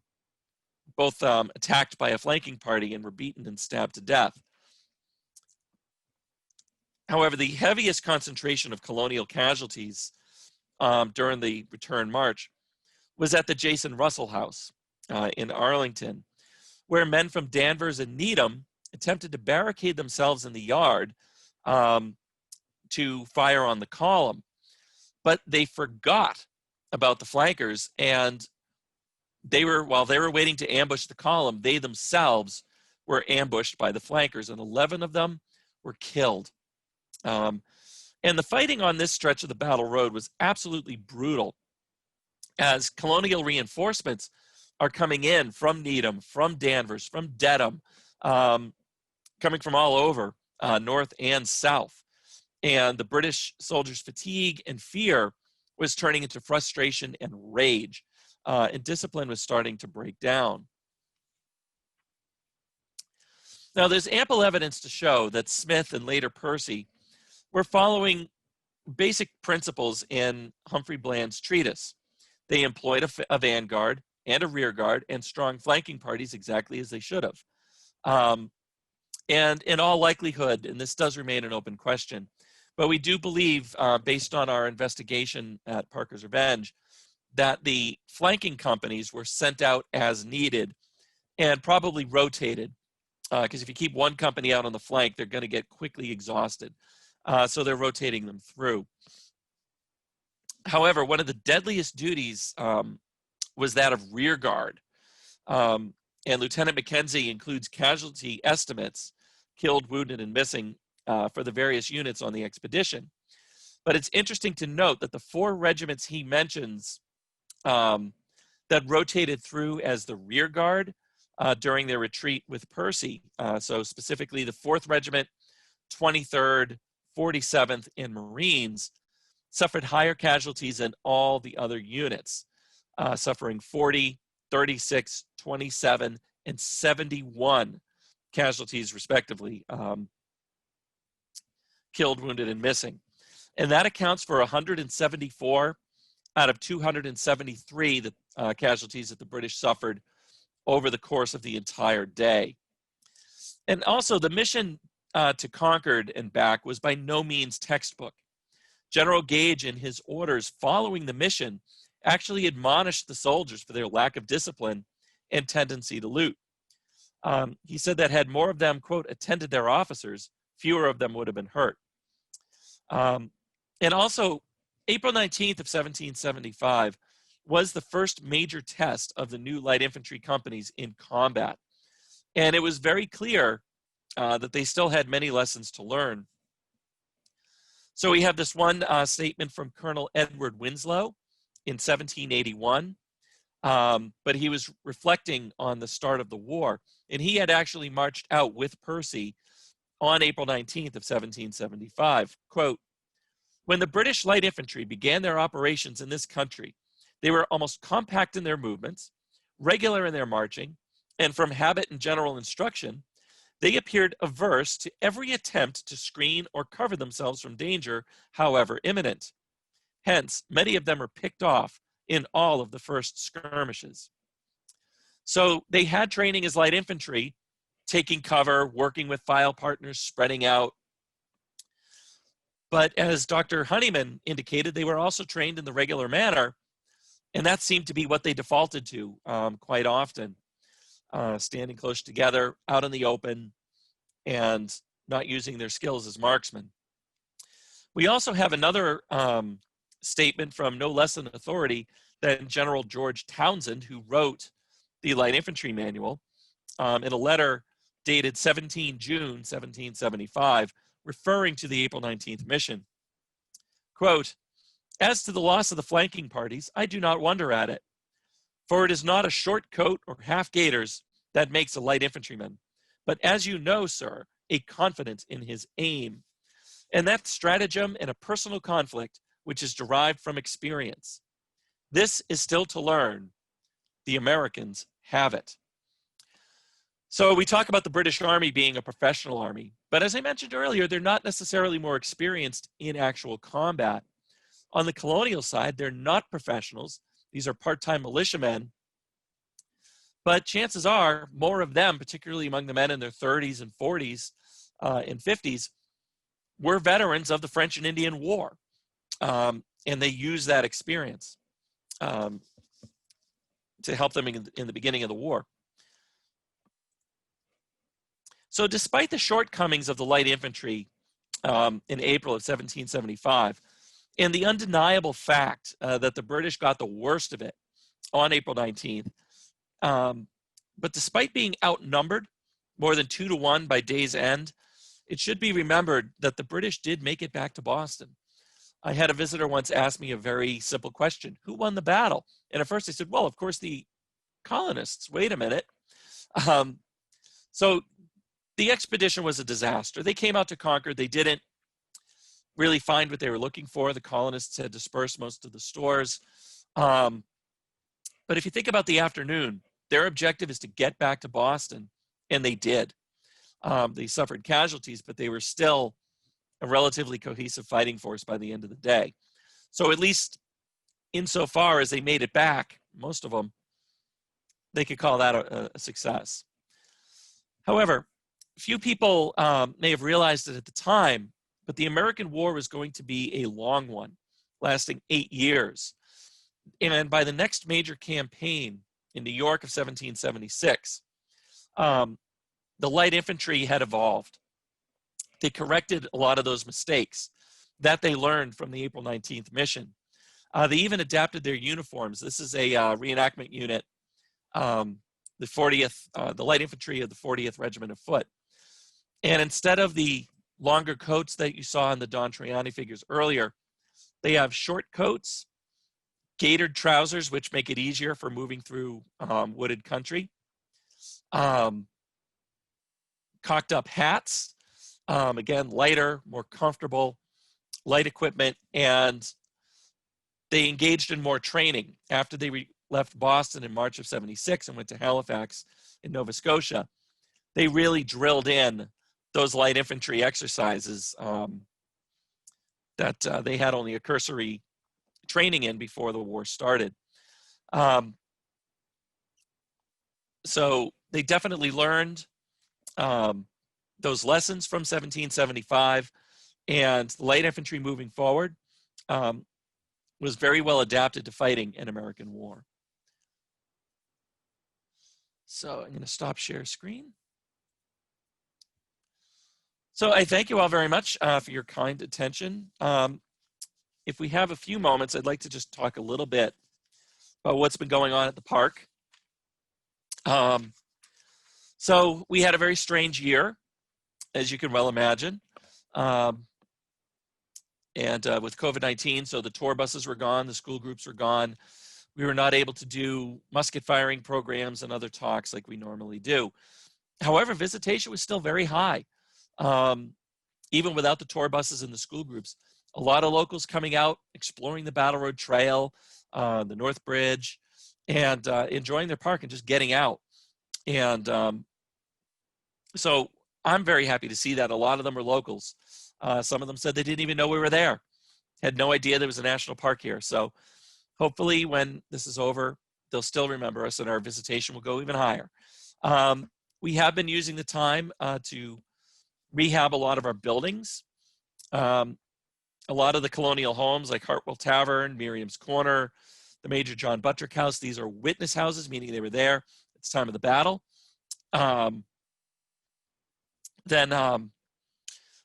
both attacked by a flanking party and were beaten and stabbed to death. However, the heaviest concentration of colonial casualties during the return march was at the Jason Russell House in Arlington, where men from Danvers and Needham attempted to barricade themselves in the yard to fire on the column. But they forgot about the flankers, and while they were waiting to ambush the column, they themselves were ambushed by the flankers, and 11 of them were killed. And the fighting on this stretch of the Battle Road was absolutely brutal, as colonial reinforcements are coming in from Needham, from Danvers, from Dedham, coming from all over, north and south. And the British soldiers' fatigue and fear was turning into frustration and rage, and discipline was starting to break down. Now, there's ample evidence to show that Smith and later Percy were following basic principles in Humphrey Bland's treatise. They employed a vanguard and a rear guard and strong flanking parties exactly as they should have. And in all likelihood, and this does remain an open question, but we do believe, based on our investigation at Parker's Revenge, that the flanking companies were sent out as needed and probably rotated, because if you keep one company out on the flank, they're going to get quickly exhausted. So they're rotating them through. However, one of the deadliest duties was that of rear guard. And Lieutenant Mackenzie includes casualty estimates, killed, wounded, and missing, for the various units on the expedition. But it's interesting to note that the 4 regiments he mentions that rotated through as the rear guard during their retreat with Percy, so specifically the 4th Regiment, 23rd, 47th, and Marines, suffered higher casualties than all the other units, suffering 40, 36, 27, and 71 casualties respectively, killed, wounded, and missing. And that accounts for 174 out of 273 casualties that the British suffered over the course of the entire day. And also, the mission to Concord and back was by no means textbook. General Gage, in his orders following the mission, actually admonished the soldiers for their lack of discipline and tendency to loot. He said that had more of them, quote, attended their officers, fewer of them would have been hurt. And also, April 19th of 1775 was the first major test of the new light infantry companies in combat. And it was very clear that they still had many lessons to learn. So we have this one statement from Colonel Edward Winslow in 1781, but he was reflecting on the start of the war. And he had actually marched out with Percy on April 19th of 1775. Quote, "When the British light infantry began their operations in this country, they were almost compact in their movements, regular in their marching, and from habit and general instruction, they appeared averse to every attempt to screen or cover themselves from danger, however imminent. Hence, many of them were picked off in all of the first skirmishes." So they had training as light infantry, taking cover, working with file partners, spreading out. But as Dr. Honeyman indicated, they were also trained in the regular manner, and that seemed to be what they defaulted to quite often, standing close together, out in the open, and not using their skills as marksmen. We also have another statement from no less an authority than General George Townsend, who wrote the Light Infantry Manual in a letter dated 17 June 1775, referring to the April 19th mission. Quote, "As to the loss of the flanking parties, I do not wonder at it, for it is not a short coat or half gaiters that makes a light infantryman, but as you know, sir, a confidence in his aim, and that stratagem in a personal conflict which is derived from experience. This is still to learn. The Americans have it." So we talk about the British Army being a professional army, but as I mentioned earlier, they're not necessarily more experienced in actual combat. On the colonial side, they're not professionals. These are part-time militiamen. But chances are more of them, particularly among the men in their 30s and 40s and 50s, were veterans of the French and Indian War. And they use that experience to help them in the beginning of the war. So despite the shortcomings of the light infantry in April of 1775, and the undeniable fact that the British got the worst of it on April 19th, but despite being outnumbered more than 2-1 by day's end, it should be remembered that the British did make it back to Boston. I had a visitor once ask me a very simple question: who won the battle? And at first I said, well, of course, the colonists. Wait a minute. So the expedition was a disaster. They came out to conquer. They didn't really find what they were looking for. The colonists had dispersed most of the stores. But if you think about the afternoon, their objective is to get back to Boston, and they did. They suffered casualties, but they were still a relatively cohesive fighting force by the end of the day. So at least insofar as they made it back, most of them, they could call that a success. However, few people may have realized it at the time, but the American War was going to be a long one, lasting 8 years. And by the next major campaign in New York of 1776, the light infantry had evolved. They corrected a lot of those mistakes that they learned from the April 19th mission. They even adapted their uniforms. This is a reenactment unit, the 40th, the light infantry of the 40th Regiment of Foot. And instead of the longer coats that you saw in the Don Triani figures earlier, they have short coats, gaitered trousers, which make it easier for moving through wooded country, cocked up hats, again, lighter, more comfortable, light equipment, and they engaged in more training. After they left Boston in March of '76 and went to Halifax in Nova Scotia, they really drilled in those light infantry exercises that they had only a cursory training in before the war started. So they definitely learned those lessons from 1775, and the light infantry moving forward was very well adapted to fighting an American war. So I'm going to stop share screen. So I thank you all very much for your kind attention. If we have a few moments, I'd like to just talk a little bit about what's been going on at the park. So we had a very strange year, as you can well imagine. And with COVID-19, so the tour buses were gone, the school groups were gone. We were not able to do musket firing programs and other talks like we normally do. However, visitation was still very high. Even without the tour buses and the school groups, a lot of locals coming out, exploring the Battle Road Trail, the North Bridge, and enjoying their park and just getting out. And so I'm very happy to see that. A lot of them were locals. Some of them said they didn't even know we were there, had no idea there was a national park here. So hopefully when this is over, they'll still remember us and our visitation will go even higher. We have been using the time to rehab a lot of our buildings. A lot of the colonial homes like Hartwell Tavern, Miriam's Corner, the Major John Buttrick House, these are witness houses, meaning they were there at the time of the battle.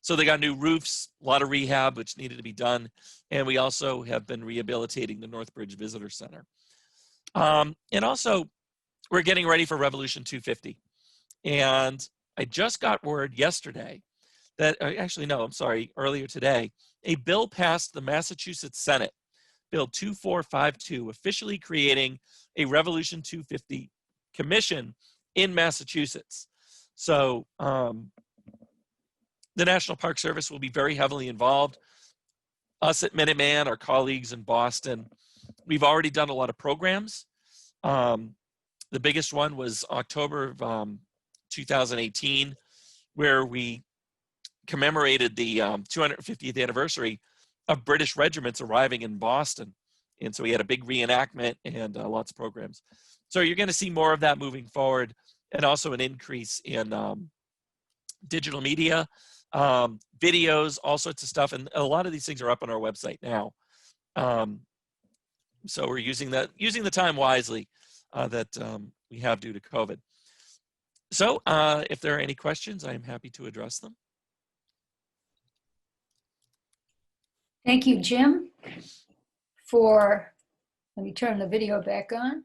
So they got new roofs, a lot of rehab, which needed to be done. And we also have been rehabilitating the Northbridge Visitor Center. And also, we're getting ready for Revolution 250. And I just got word yesterday that, earlier today, a bill passed the Massachusetts Senate, Bill 2452, officially creating a Revolution 250 commission in Massachusetts. So the National Park Service will be very heavily involved. Us at Minuteman, our colleagues in Boston, we've already done a lot of programs. The biggest one was October of 2018, where we commemorated the 250th anniversary of British regiments arriving in Boston. And so he had a big reenactment and lots of programs. So you're going to see more of that moving forward, and also an increase in digital media, videos, all sorts of stuff. And a lot of these things are up on our website now. So we're using the time wisely that we have due to COVID. So if there are any questions, I am happy to address them. Thank you, Jim, for, let me turn the video back on.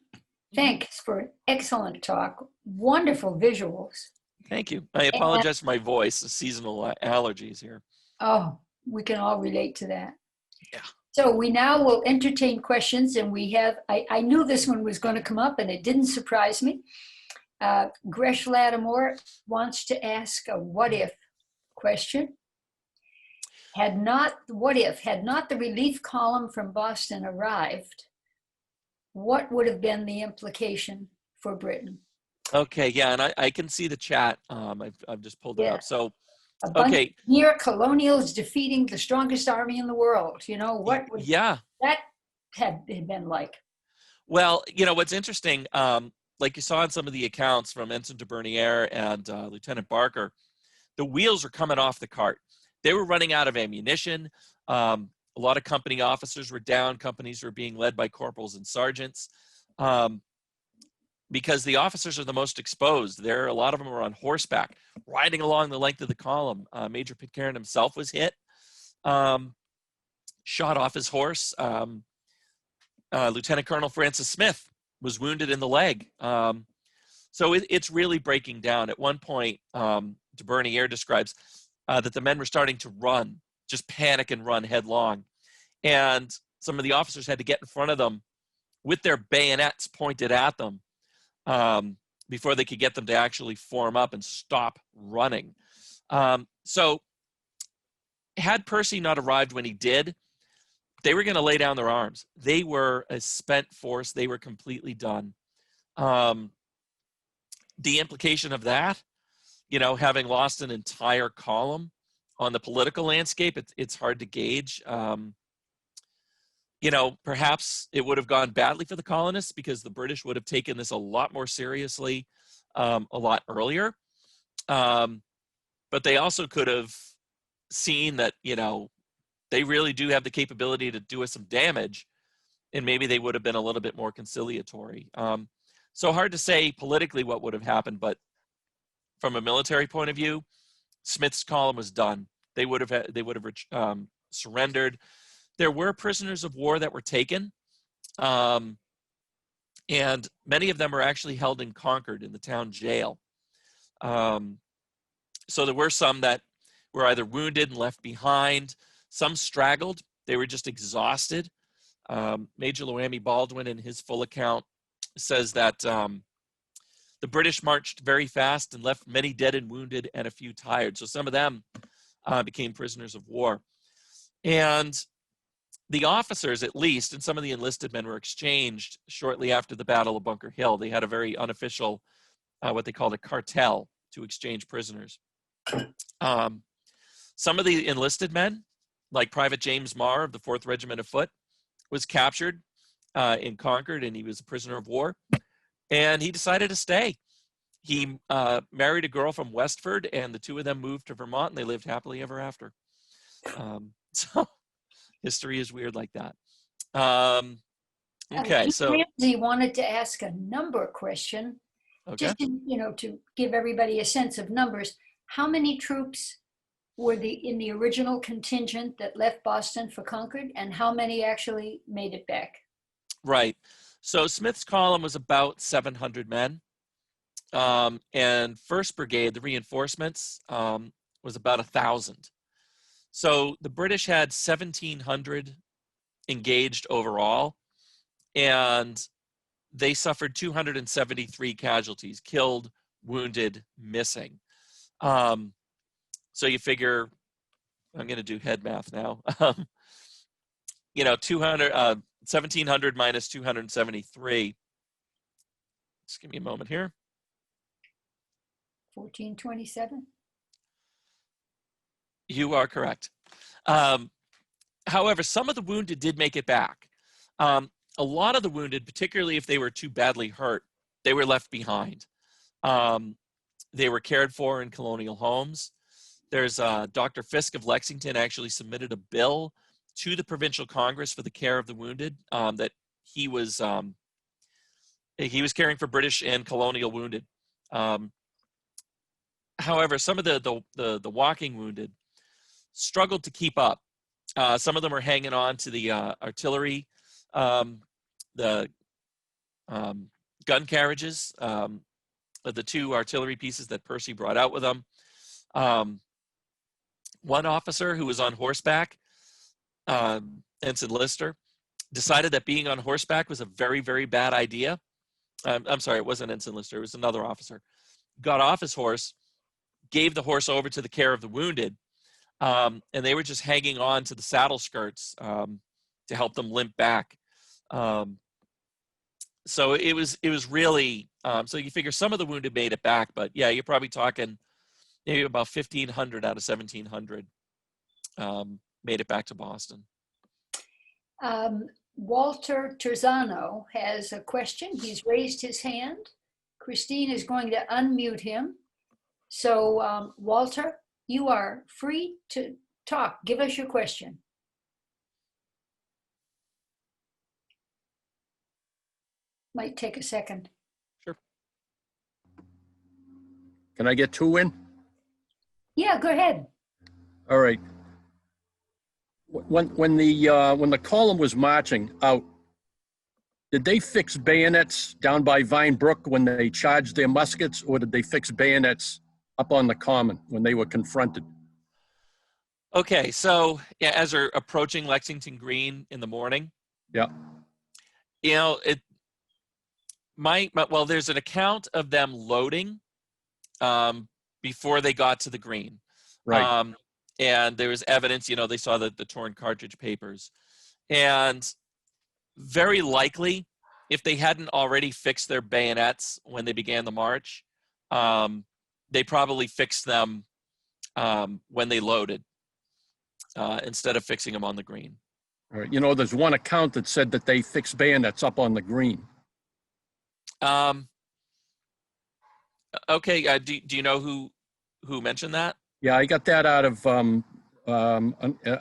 Thanks for an excellent talk. Wonderful visuals. Thank you. I apologize for my voice, the seasonal allergies here. Oh, we can all relate to that. Yeah. So we now will entertain questions, and we have, I knew this one was going to come up, and it didn't surprise me. Gresh Lattimore wants to ask a what if question. Had not the relief column from Boston arrived, what would have been the implication for Britain? Okay, yeah, and I can see the chat. I've just pulled it up. So, A bunch okay. of near colonials defeating the strongest army in the world. You know, what would that have been like? Well, you know, what's interesting, like you saw in some of the accounts from Ensign de Bernier and Lieutenant Barker, the wheels are coming off the cart. They were running out of ammunition. A lot of company officers were down. Companies were being led by corporals and sergeants because the officers are the most exposed. A lot of them are on horseback, riding along the length of the column. Major Pitcairn himself was hit, shot off his horse. Lieutenant Colonel Francis Smith was wounded in the leg. So it's really breaking down. At one point, de Bernier describes that the men were starting to run, just panic and run headlong. And some of the officers had to get in front of them with their bayonets pointed at them before they could get them to actually form up and stop running. So had Percy not arrived when he did, they were going to lay down their arms. They were a spent force. They were completely done. The implication of that, you know, having lost an entire column on the political landscape, it's hard to gauge. You know, perhaps it would have gone badly for the colonists because the British would have taken this a lot more seriously a lot earlier. But they also could have seen that, you know, they really do have the capability to do us some damage, and maybe they would have been a little bit more conciliatory. So hard to say politically what would have happened, but from a military point of view, Smith's column was done. They would have surrendered. There were prisoners of war that were taken, and many of them were actually held in Concord in the town jail. So there were some that were either wounded and left behind. Some straggled. They were just exhausted. Major Loamy Baldwin, in his full account, says that the British marched very fast and left many dead and wounded and a few tired. So some of them became prisoners of war. And the officers, at least, and some of the enlisted men were exchanged shortly after the Battle of Bunker Hill. They had a very unofficial, what they called a cartel to exchange prisoners. Some of the enlisted men, like Private James Marr of the 4th Regiment of Foot, was captured in Concord, and he was a prisoner of war. And he decided to stay. He married a girl from Westford, and the two of them moved to Vermont, and they lived happily ever after. So history is weird like that. Okay, so Ramsey wanted to ask a number question, just to give everybody a sense of numbers. How many troops were in the original contingent that left Boston for Concord, and how many actually made it back? Right. So Smith's column was about 700 men, and 1st Brigade, the reinforcements, was about 1,000. So the British had 1,700 engaged overall, and they suffered 273 casualties, killed, wounded, missing. So you figure, I'm going to do head math now. 1,700 minus 273. Just give me a moment here. 1427. You are correct. However, some of the wounded did make it back. A lot of the wounded, particularly if they were too badly hurt, they were left behind. They were cared for in colonial homes. There's Dr. Fisk of Lexington actually submitted a bill to the provincial Congress for the care of the wounded, that he was caring for British and colonial wounded. However, some of the walking wounded struggled to keep up. Some of them are hanging on to the artillery, the gun carriages, the two artillery pieces that Percy brought out with him. One officer who was on horseback, Ensign Lister, decided that being on horseback was a very, very bad idea. I'm sorry, it wasn't Ensign Lister, it was another officer. Got off his horse, gave the horse over to the care of the wounded, and they were just hanging on to the saddle skirts to help them limp back. So it was really, so you figure some of the wounded made it back, but yeah, you're probably talking maybe about 1,500 out of 1,700 made it back to Boston. Walter Terzano has a question. He's raised his hand. Christine is going to unmute him. So Walter, you are free to talk. Give us your question. Might take a second. Sure. Can I get two in? Yeah, go ahead. All right. When the column was marching out, did they fix bayonets down by Vine Brook when they charged their muskets, or did they fix bayonets up on the common when they were confronted? Okay, so yeah, as they're approaching Lexington Green in the morning, Yeah. you know, well, there's an account of them loading before they got to the green. Right. And there was evidence, they saw the torn cartridge papers. And very likely, if they hadn't already fixed their bayonets when they began the march, they probably fixed them when they loaded instead of fixing them on the green. All right. There's one account that said that they fixed bayonets up on the green. Okay. Do you know who mentioned that? Yeah, I got that out of a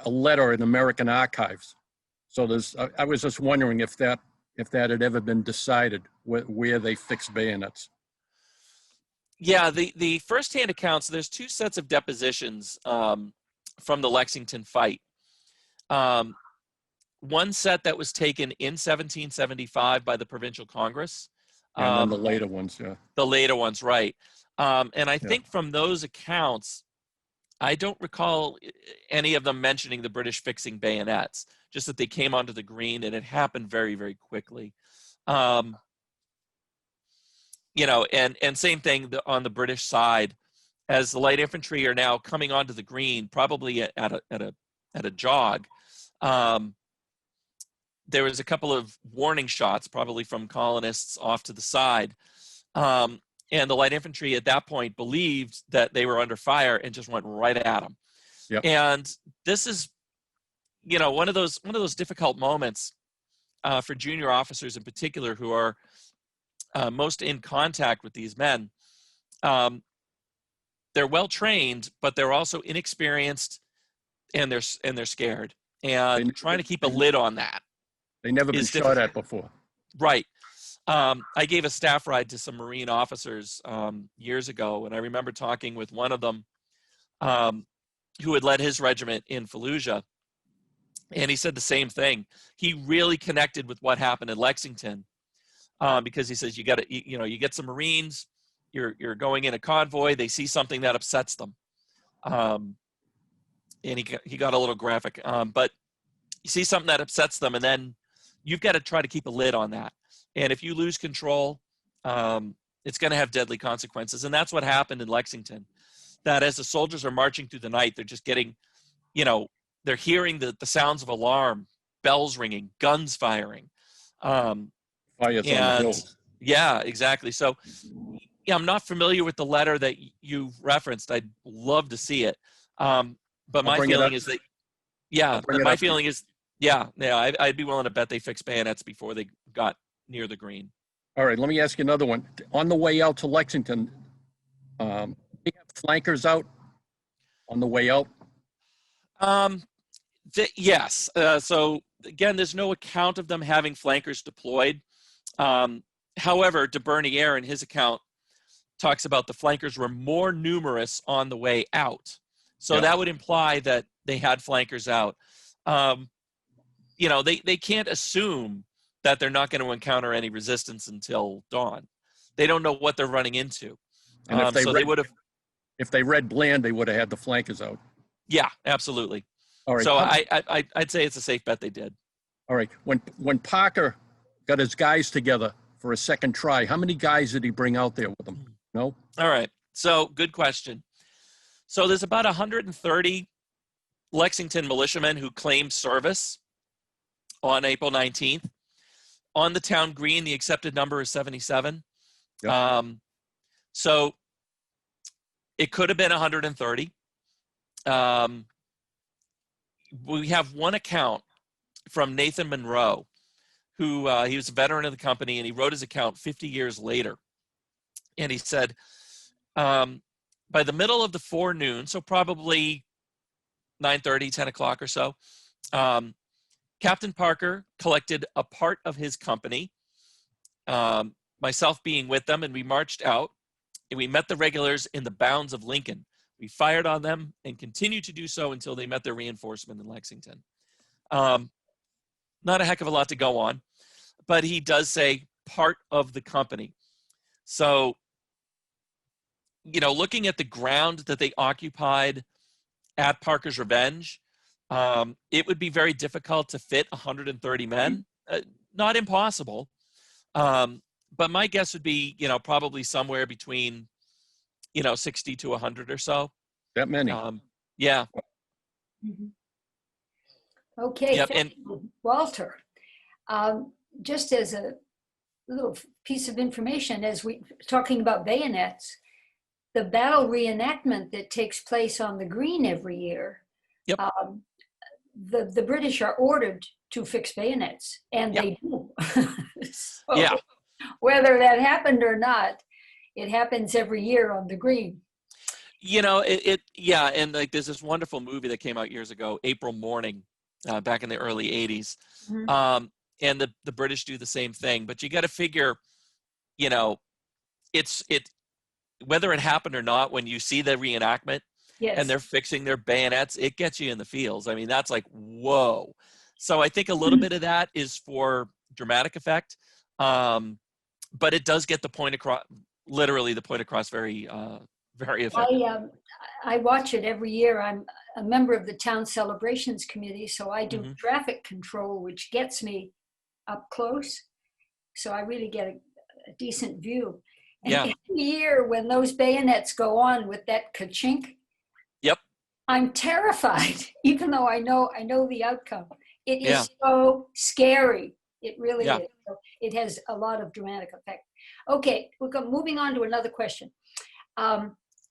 letter in American Archives. So I was just wondering if that had ever been decided where they fixed bayonets. Yeah, the firsthand accounts. There's two sets of depositions from the Lexington fight. One set that was taken in 1775 by the Provincial Congress. And then the later ones, yeah. The later ones, right. And I think from those accounts, I don't recall any of them mentioning the British fixing bayonets, just that they came onto the green and it happened very, very quickly. And same thing on the British side, as the light infantry are now coming onto the green, probably at a jog. There was a couple of warning shots, probably from colonists off to the side. And the light infantry at that point believed that they were under fire and just went right at them. Yep. And this is, one of those difficult moments for junior officers in particular who are most in contact with these men. They're well trained, but they're also inexperienced, and they're scared. And trying to keep a lid on that. They never been shot at before. Right. I gave a staff ride to some Marine officers years ago, and I remember talking with one of them who had led his regiment in Fallujah, and he said the same thing. He really connected with what happened in Lexington because he says you get some Marines, you're going in a convoy, they see something that upsets them, and he got a little graphic, but you see something that upsets them, and then you've got to try to keep a lid on that. And if you lose control, it's going to have deadly consequences. And that's what happened in Lexington. That as the soldiers are marching through the night, they're just getting, they're hearing the sounds of alarm, bells ringing, guns firing. Fires on the hill. Yeah, exactly. So, yeah, I'm not familiar with the letter that you referenced. I'd love to see it. But my feeling is that, Yeah, bring it my up. feeling is, yeah, I'd be willing to bet they fixed bayonets before they got near the green. All right, let me ask you another one. On the way out to Lexington, they have flankers out on the way out? Um, yes. So again, there's no account of them having flankers deployed. However, de Bernier in his account talks about the flankers were more numerous on the way out. So Yeah. that would imply that they had flankers out. You know, they can't assume that they're not going to encounter any resistance until dawn. They don't know what they're running into. And if So they would have, if they read Bland, they would have had the flankers out. yeah, absolutely. All right. So I'd say it's a safe bet they did. All right. When Parker got his guys together for a second try, how many guys did he bring out there with him? No? All right. So good question. So there's about 130 Lexington militiamen who claimed service on April 19th. On the town green, the accepted number is 77. Yep. So it could have been 130. We have one account from Nathan Monroe, who he was a veteran of the company, and he wrote his account 50 years later. And he said, by the middle of the forenoon, so probably 9:30, 10 o'clock or so, Captain Parker collected a part of his company, myself being with them, and we marched out, and we met the regulars in the bounds of Lincoln. We fired on them and continued to do so until they met their reinforcement in Lexington. Not a heck of a lot to go on, but he does say part of the company. So, you know, looking at the ground that they occupied at Parker's Revenge, it would be very difficult to fit 130 men. Not impossible, but my guess would be, you know, probably somewhere between, you know, 60 to 100 or so. That many? Yeah. Mhm. Okay, Yep, thank you, Walter. Just as a little piece of information, as we talking about bayonets, the battle reenactment that takes place on the green every year, Yep. The British are ordered to fix bayonets, and Yep. they do. So Yeah. whether that happened or not, it happens every year on the green. You know, yeah, and like there's this wonderful movie that came out years ago, April Morning, back in the early 80s. Mhm. And the British do the same thing, but you got to figure, you know, whether it happened or not, when you see the reenactment Yes. and they're fixing their bayonets, it gets you in the feels. I mean, that's like, whoa. So I think a little bit of that is for dramatic effect, but it does get the point across, literally the point across very, very effectively. I watch it every year. I'm a member of the town celebrations committee, so I do Mhm. traffic control, which gets me up close. So I really get a decent view. And Yeah. every year when those bayonets go on with that ka-chink, Yep. I'm terrified, even though I know the outcome. It is Yeah. so scary. It really Yeah. is. So it has a lot of dramatic effect. Okay, moving on to another question.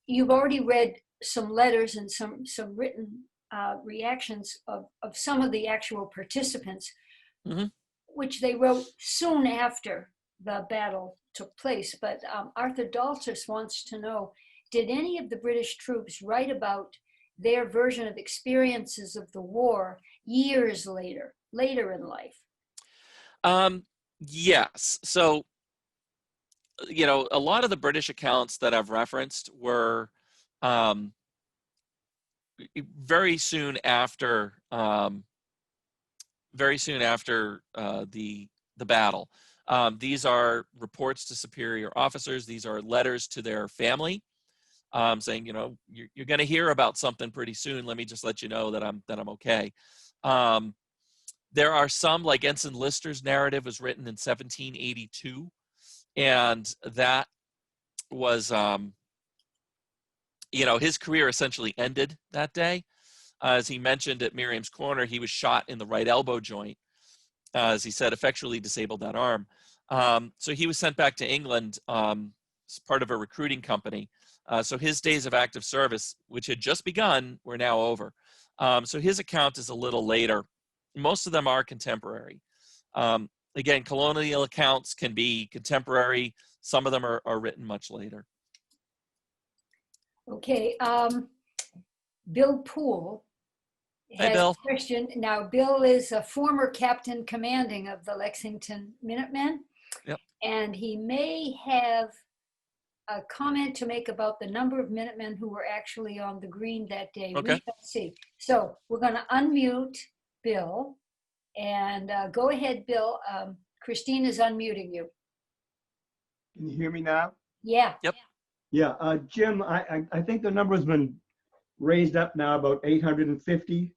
You've already read some letters and some written reactions of some of the actual participants, Mhm. which they wrote soon after the battle took place. But Arthur Daltus wants to know, did any of the British troops write about their version of experiences of the war years later in life? Yes. So, you know, a lot of the British accounts that I've referenced were um, very soon after the battle. These are reports to superior officers. These are letters to their family, saying, you know, you're going to hear about something pretty soon. Let me just let you know that I'm okay. There are some, like Ensign Lister's narrative was written in 1782, and that was, you know, his career essentially ended that day. As he mentioned at Miriam's Corner, he was shot in the right elbow joint, as he said, effectually disabled that arm. So he was sent back to England as part of a recruiting company. So his days of active service, which had just begun, were now over. So his account is a little later. Most of them are contemporary. Again, colonial accounts can be contemporary. Some of them are written much later. Okay, Bill Poole Hey, has Bill. a question. Now, Bill is a former captain commanding of the Lexington Minutemen. Yep. And he may have a comment to make about the number of Minutemen who were actually on the green that day. Okay. We shall see. So we're going to unmute Bill. And go ahead, Bill. Christine is unmuting you. Can you hear me now? Yeah. Yep. Yeah, Jim, I think the number has been raised up now about 850,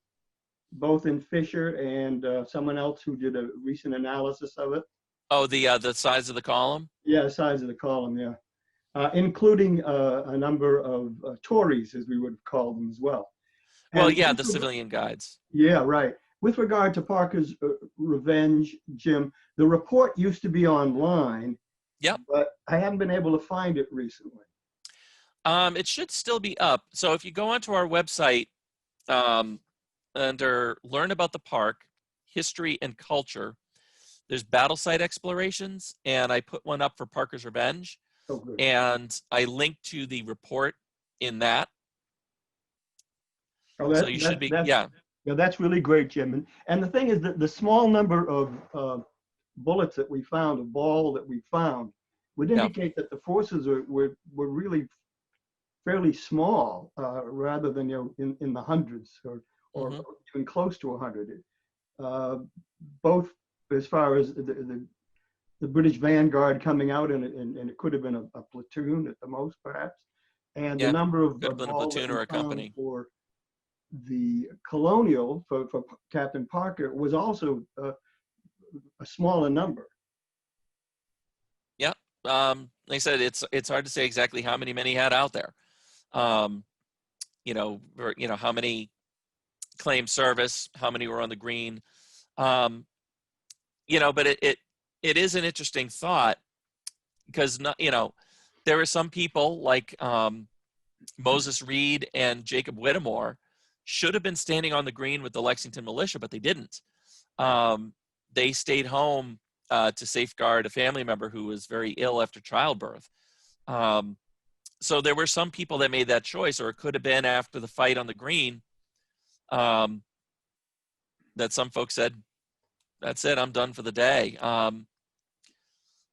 both in Fisher and someone else who did a recent analysis of it. Oh, the size of the column? Yeah, the size of the column, yeah. Including a number of Tories, as we would call them as well. Well, And yeah, the civilian guides. Yeah, right. With regard to Parker's Revenge, Jim, the report used to be online. Yep. But I haven't been able to find it recently. It should still be up. So if you go onto our website, under Learn About the Park, History and Culture, there's battle site explorations, and I put one up for Parker's Revenge. Oh, good. And I linked to the report in that. Oh, So you should be, yeah. Yeah, that's really great, Jim. And the thing is that the small number of bullets that we found, a ball that we found, would indicate that the forces were really fairly small, rather than in the hundreds or even close to 100. Both as far as the British vanguard coming out, and it could have been a platoon at the most, perhaps, and the number of could have been a balls platoon that we or a found company. for the Colonial for Captain Parker was also a smaller number. Yeah. Like I said, it's hard to say exactly how many men he had out there. You know, or, you know, how many claimed service, how many were on the green. You know, but it is an interesting thought, because you know, there are some people like Moses Reed and Jacob Whittemore should have been standing on the green with the Lexington militia, but they didn't. They stayed home to safeguard a family member who was very ill after childbirth. So there were some people that made that choice, or it could have been after the fight on the green, that some folks said, that's it, I'm done for the day.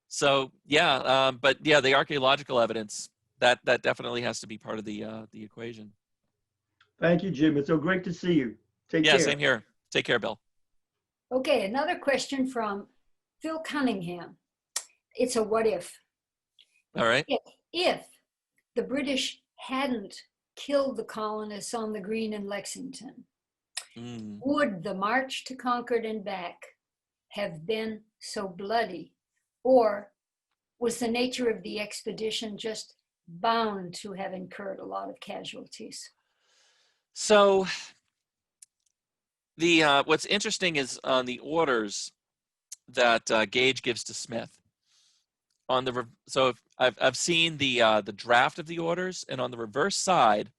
So yeah, but yeah, the archaeological evidence, that definitely has to be part of the equation. Thank you, Jim. It's so great to see you. Take care. Yeah, same here. Take care, Bill. Okay, another question from Phil Cunningham. It's a what if. All right. If the British hadn't killed the colonists on the green in Lexington, would the march to Concord and back have been so bloody? Or was the nature of the expedition just bound to have incurred a lot of casualties? So the what's interesting is on the orders that Gage gives to Smith. So I've seen the draft of the orders, and on the reverse side,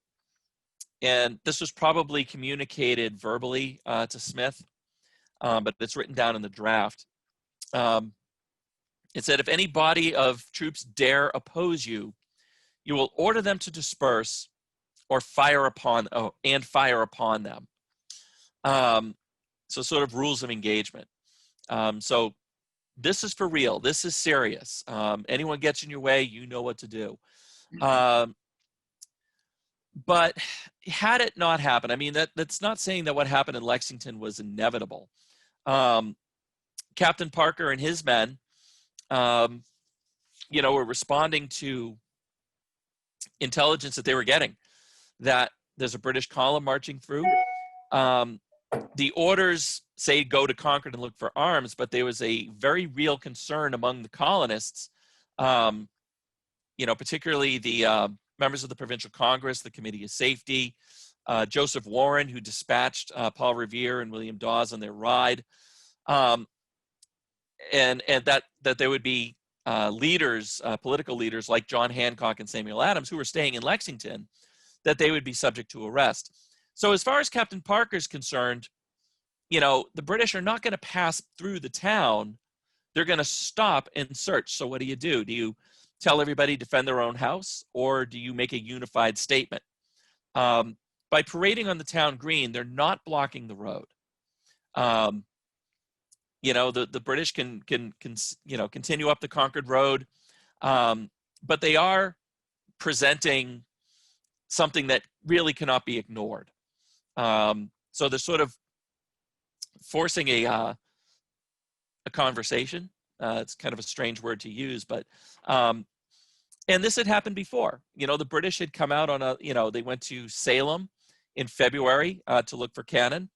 and this was probably communicated verbally to Smith, but it's written down in the draft. It said, if any body of troops dare oppose you, you will order them to disperse or fire upon them. So sort of rules of engagement. So this is for real. This is serious. Anyone gets in your way, you know what to do. But had it not happened, I mean, that's not saying that what happened in Lexington was inevitable. Captain Parker and his men, you know, were responding to intelligence that they were getting, that there's a British column marching through. The orders say go to Concord and look for arms, but there was a very real concern among the colonists, you know, particularly the members of the Provincial Congress, the Committee of Safety, Joseph Warren, who dispatched Paul Revere and William Dawes on their ride, and that there would be leaders, political leaders like John Hancock and Samuel Adams, who were staying in Lexington, that they would be subject to arrest. So as far as Captain Parker's concerned, you know, the British are not going to pass through the town. They're going to stop and search. So what do? Do you tell everybody to defend their own house, or do you make a unified statement? By parading on the town green, they're not blocking the road. You know, the British can you know, continue up the Concord Road, but they are presenting something that really cannot be ignored. So they're sort of forcing a conversation. It's kind of a strange word to use, but and this had happened before. You know, the British had come out on a, you know, they went to Salem in February to look for cannon.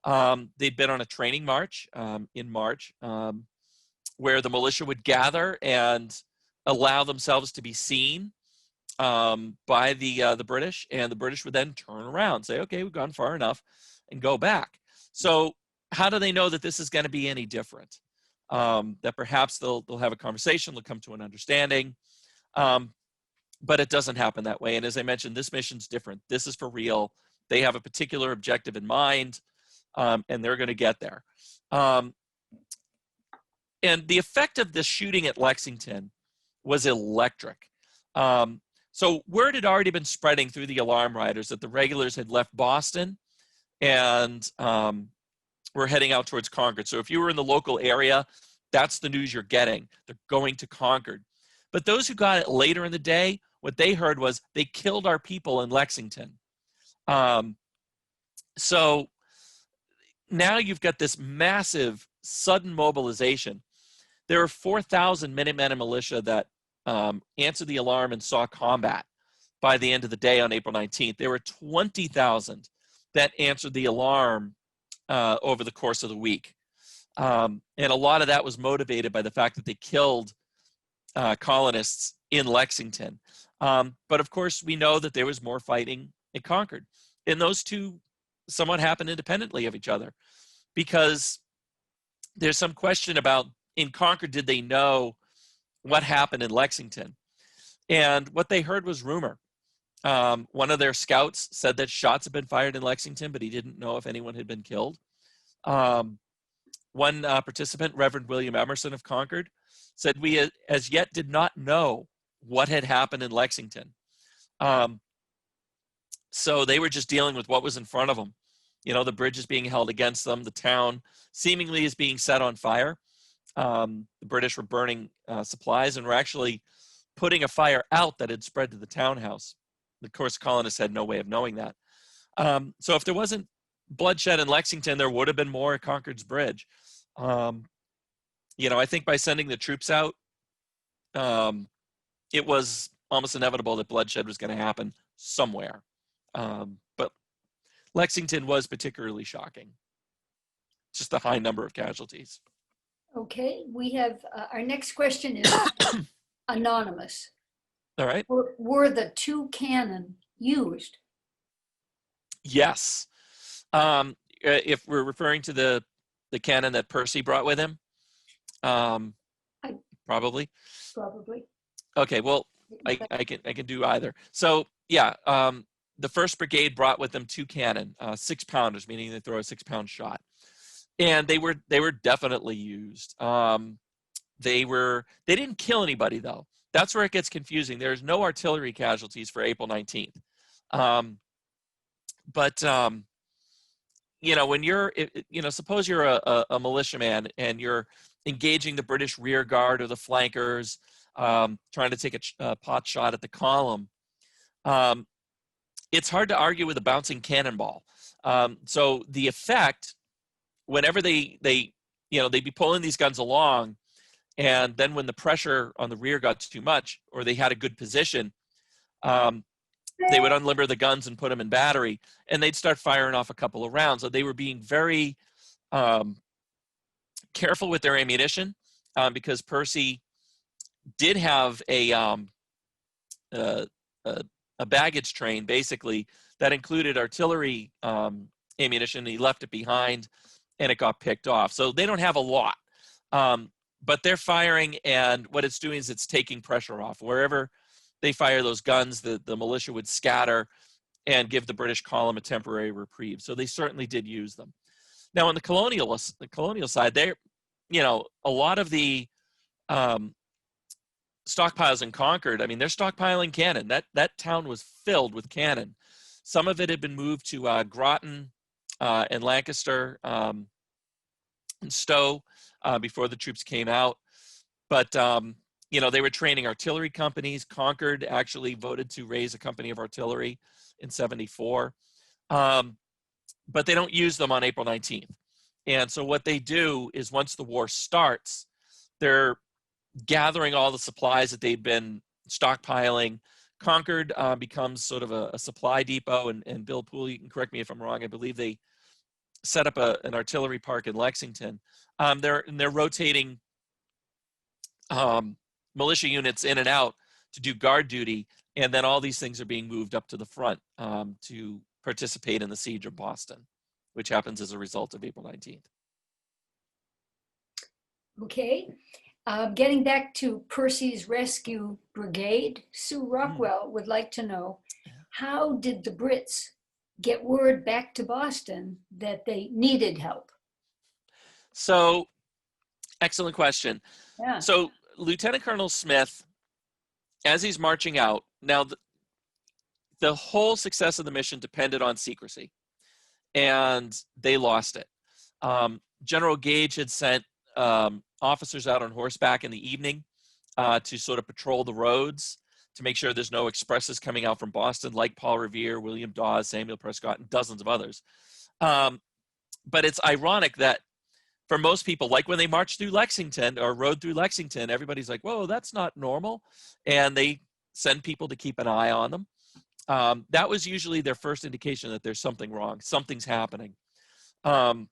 They'd been on a training march in March where the militia would gather and allow themselves to be seen by the British, and the British would then turn around, say, okay, we've gone far enough, and go back. So how do they know that this is going to be any different? That perhaps they'll have a conversation, they'll come to an understanding, but it doesn't happen that way. And as I mentioned, this mission's different. This is for real. They have a particular objective in mind, and they're going to get there. And the effect of this shooting at Lexington was electric. So word had already been spreading through the alarm riders that the regulars had left Boston and were heading out towards Concord. So if you were in the local area, that's the news you're getting. They're going to Concord. But those who got it later in the day, what they heard was they killed our people in Lexington. So now you've got this massive sudden mobilization. There are 4,000 Minutemen and militia that answered the alarm and saw combat by the end of the day on April 19th. There were 20,000 that answered the alarm over the course of the week. And a lot of that was motivated by the fact that they killed colonists in Lexington. But of course, we know that there was more fighting in Concord. And those two somewhat happened independently of each other, because there's some question about, in Concord, did they know what happened in Lexington? And what they heard was rumor. One of their scouts said that shots had been fired in Lexington, but he didn't know if anyone had been killed. One participant, Reverend William Emerson of Concord, said, we as yet did not know what had happened in Lexington. So they were just dealing with what was in front of them. You know, the bridge is being held against them. The town seemingly is being set on fire. The British were burning supplies and were actually putting a fire out that had spread to the townhouse. Of course, colonists had no way of knowing that. So if there wasn't bloodshed in Lexington, there would have been more at Concord's Bridge. You know, I think by sending the troops out, it was almost inevitable that bloodshed was going to happen somewhere. But Lexington was particularly shocking. Just the high number of casualties. Okay, we have, our next question is anonymous. All right. Were the two cannon used? Yes. If we're referring to the cannon that Percy brought with him, probably. Probably. Okay, well, I can do either. So yeah, the 1st Brigade brought with them 2 cannon, 6-pounders, meaning they throw a 6-pound shot, and they were definitely used. They didn't kill anybody though. That's where it gets confusing. There's no artillery casualties for April 19th. But you know, when you're, you know, suppose you're a militiaman and you're engaging the British rear guard or the flankers, trying to take a pot shot at the column, it's hard to argue with a bouncing cannonball. So the effect, whenever they'd be pulling these guns along, and then when the pressure on the rear got too much, or they had a good position, they would unlimber the guns and put them in battery, and they'd start firing off a couple of rounds. So they were being very careful with their ammunition, because Percy did have a baggage train, basically, that included artillery ammunition. He left it behind, and it got picked off. So they don't have a lot, but they're firing, and what it's doing is it's taking pressure off. Wherever they fire those guns, the militia would scatter, and give the British column a temporary reprieve. So they certainly did use them. Now, on the colonial side, they, a lot of the stockpiles in Concord, I mean, they're stockpiling cannon. That town was filled with cannon. Some of it had been moved to Groton and Lancaster and Stowe before the troops came out. But, they were training artillery companies. Concord actually voted to raise a company of artillery in 74. But they don't use them on April 19th. And so what they do is once the war starts, they're gathering all the supplies that they've been stockpiling. Concord becomes sort of a supply depot, and Bill Poole, you can correct me if I'm wrong, I believe they set up an artillery park in Lexington. They're rotating militia units in and out to do guard duty, and then all these things are being moved up to the front to participate in the siege of Boston, which happens as a result of April 19th. Okay. Getting back to Percy's Rescue Brigade, Sue Rockwell would like to know, how did the Brits get word back to Boston that they needed help? So, excellent question. Yeah. So, Lieutenant Colonel Smith, as he's marching out, now the whole success of the mission depended on secrecy, and they lost it. General Gage had sent officers out on horseback in the evening to sort of patrol the roads to make sure there's no expresses coming out from Boston, like Paul Revere, William Dawes, Samuel Prescott, and dozens of others. But it's ironic that for most people, like when they march through Lexington or rode through Lexington, everybody's like, whoa, that's not normal. And they send people to keep an eye on them. That was usually their first indication that there's something wrong, something's happening. And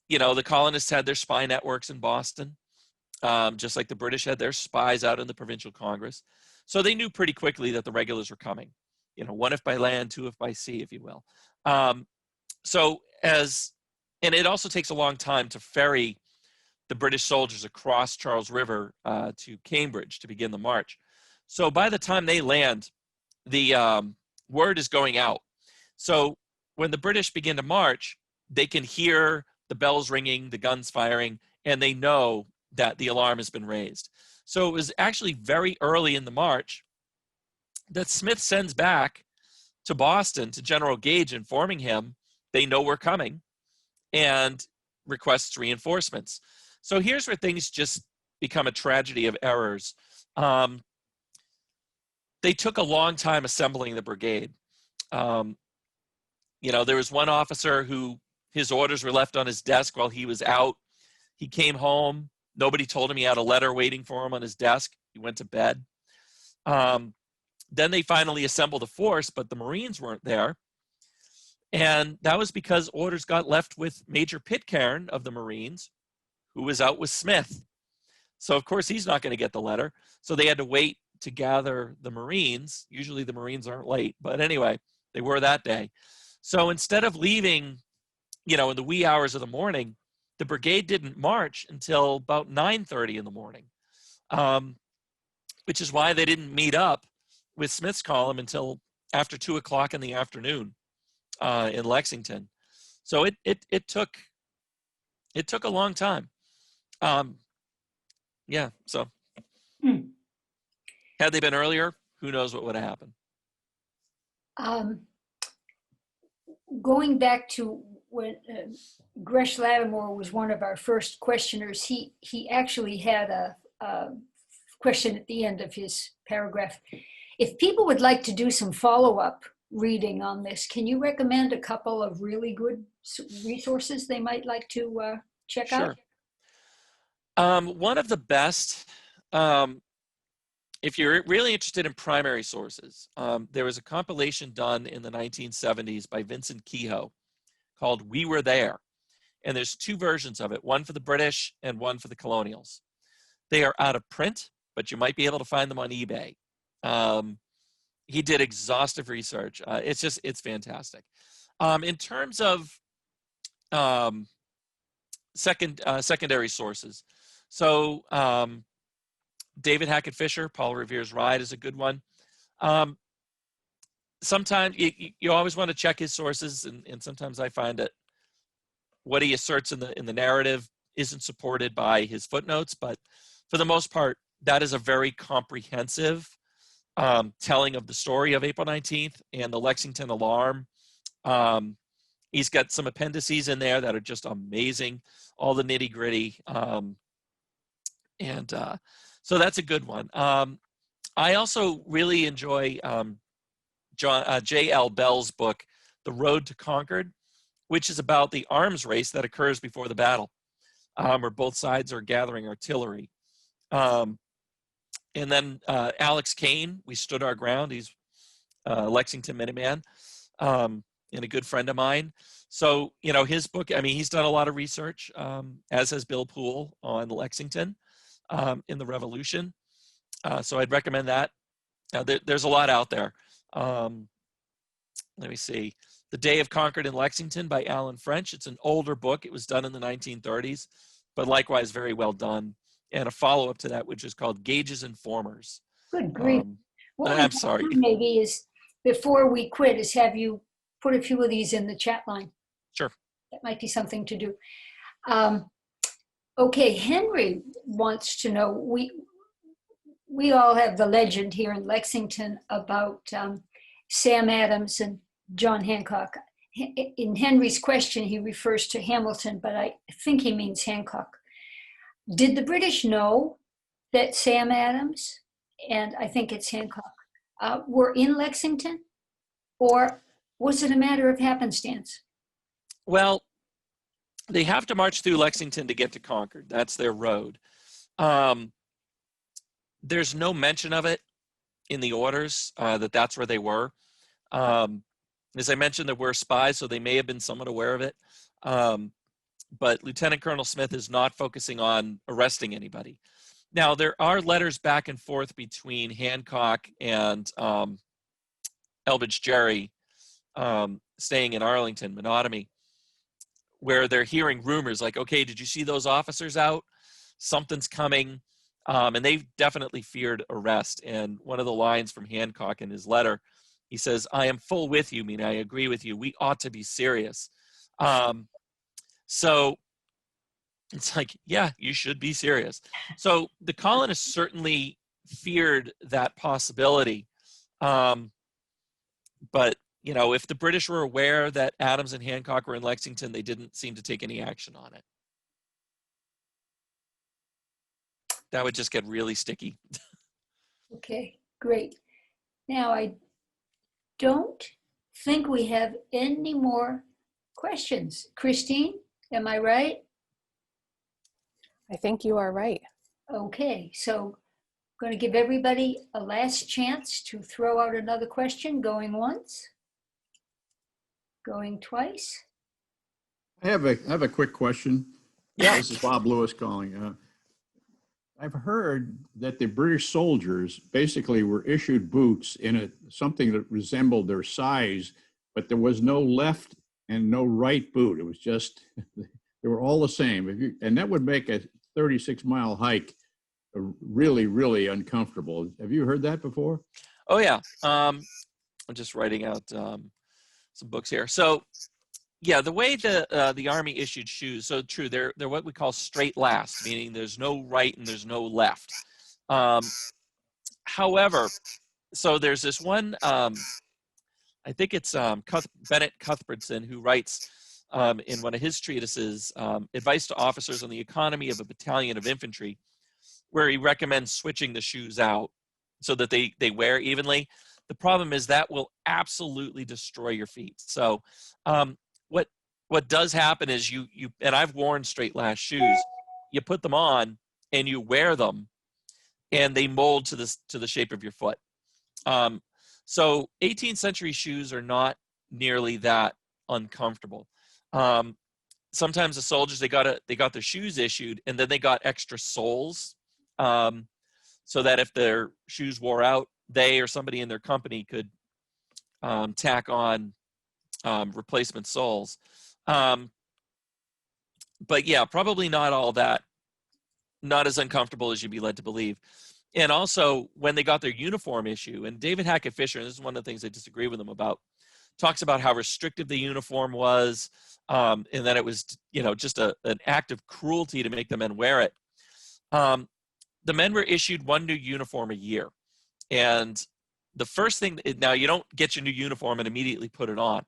the colonists had their spy networks in Boston, just like the British had their spies out in the provincial Congress. So they knew pretty quickly that the regulars were coming, one if by land, two if by sea, if you will. And it also takes a long time to ferry the British soldiers across Charles River to Cambridge to begin the march. So by the time they land, the word is going out. So when the British begin to march, they can hear the bells ringing, the guns firing, and they know that the alarm has been raised. So it was actually very early in the march that Smith sends back to Boston to General Gage, informing him they know we're coming, and requests reinforcements. So here's where things just become a tragedy of errors. They took a long time assembling the brigade. There was one officer who his orders were left on his desk while he was out. He came home. Nobody told him he had a letter waiting for him on his desk. He went to bed. Then they finally assembled a force, but the Marines weren't there. And that was because orders got left with Major Pitcairn of the Marines, who was out with Smith. So, of course, he's not going to get the letter. So they had to wait to gather the Marines. Usually the Marines aren't late, but anyway, they were that day. So instead of leaving, in the wee hours of the morning, the brigade didn't march until about 9:30 in the morning, which is why they didn't meet up with Smith's column until after 2 o'clock in the afternoon in Lexington. So it took a long time. So had they been earlier, who knows what would have happened. Going back to when Gresh Lattimore was one of our first questioners, he actually had a question at the end of his paragraph. If people would like to do some follow-up reading on this, can you recommend a couple of really good resources they might like to check out? One of the best, if you're really interested in primary sources, there was a compilation done in the 1970s by Vincent Kehoe called We Were There. And there's two versions of it, one for the British and one for the colonials. They are out of print, but you might be able to find them on eBay. He did exhaustive research. It's fantastic. In terms of secondary sources, so David Hackett Fisher, Paul Revere's Ride is a good one. sometimes you always want to check his sources, and sometimes I find that what he asserts in the narrative isn't supported by his footnotes, but for the most part, that is a very comprehensive telling of the story of April 19th and the Lexington alarm. He's got some appendices in there that are just amazing, all the nitty gritty. So that's a good one. I also really enjoy J.L. Bell's book, The Road to Concord, which is about the arms race that occurs before the battle, where both sides are gathering artillery. And then Alex Kane, We Stood Our Ground. He's Lexington Minuteman, and a good friend of mine. So, his book, he's done a lot of research, as has Bill Poole on Lexington in the Revolution. So I'd recommend that. There's a lot out there. Let me see. The Day of Concord in Lexington by Alan French. It's an older book. It was done in the 1930s, but likewise very well done. And a follow-up to that, which is called Gage's Informers. Good grief. What I'm sorry. Maybe is, before we quit, is have you put a few of these in the chat line. Sure. That might be something to do. Okay, Henry wants to know, we all have the legend here in Lexington about Sam Adams and John Hancock. In Henry's question, he refers to Hamilton, but I think he means Hancock. Did the British know that Sam Adams, and I think it's Hancock, were in Lexington? Or was it a matter of happenstance? Well, they have to march through Lexington to get to Concord. That's their road. There's no mention of it in the orders that's where they were. As I mentioned, there were spies, so they may have been somewhat aware of it. But Lieutenant Colonel Smith is not focusing on arresting anybody. Now, there are letters back and forth between Hancock and Elbridge Gerry, staying in Arlington, Menotomy, where they're hearing rumors like, okay, did you see those officers out? Something's coming. And they definitely feared arrest. And one of the lines from Hancock in his letter, he says, I am full with you, meaning I agree with you. We ought to be serious. So it's like, yeah, you should be serious. So the colonists certainly feared that possibility. But, if the British were aware that Adams and Hancock were in Lexington, they didn't seem to take any action on it. That would just get really sticky. Okay, great. Now, I don't think we have any more questions. Christine, am I right? I think you are right. Okay, so I'm going to give everybody a last chance to throw out another question. Going once, going twice. I have a quick question. Yeah. This is Bob Lewis calling. I've heard that the British soldiers basically were issued boots in something that resembled their size, but there was no left and no right boot. It was just, they were all the same. And that would make a 36-mile hike really, really uncomfortable. Have you heard that before? Oh, yeah. I'm just writing out some books here. So, yeah, the way the Army issued shoes, so true, they're what we call straight last, meaning there's no right and there's no left. However, so there's this one, I think it's Bennett Cuthbertson, who writes in one of his treatises, Advice to Officers on the Economy of a Battalion of Infantry, where he recommends switching the shoes out so that they wear evenly. The problem is that will absolutely destroy your feet. So what does happen is you and I've worn straight last shoes, you put them on and you wear them and they mold to the shape of your foot. So 18th century shoes are not nearly that uncomfortable. Sometimes the soldiers, they got their shoes issued and then they got extra soles, so that if their shoes wore out, they or somebody in their company could tack on replacement soles. But yeah, probably not all that, not as uncomfortable as you'd be led to believe. And also when they got their uniform issue, and David Hackett Fisher, and this is one of the things I disagree with him about, talks about how restrictive the uniform was, and that it was, just an act of cruelty to make the men wear it. The men were issued one new uniform a year. And the first thing, now you don't get your new uniform and immediately put it on.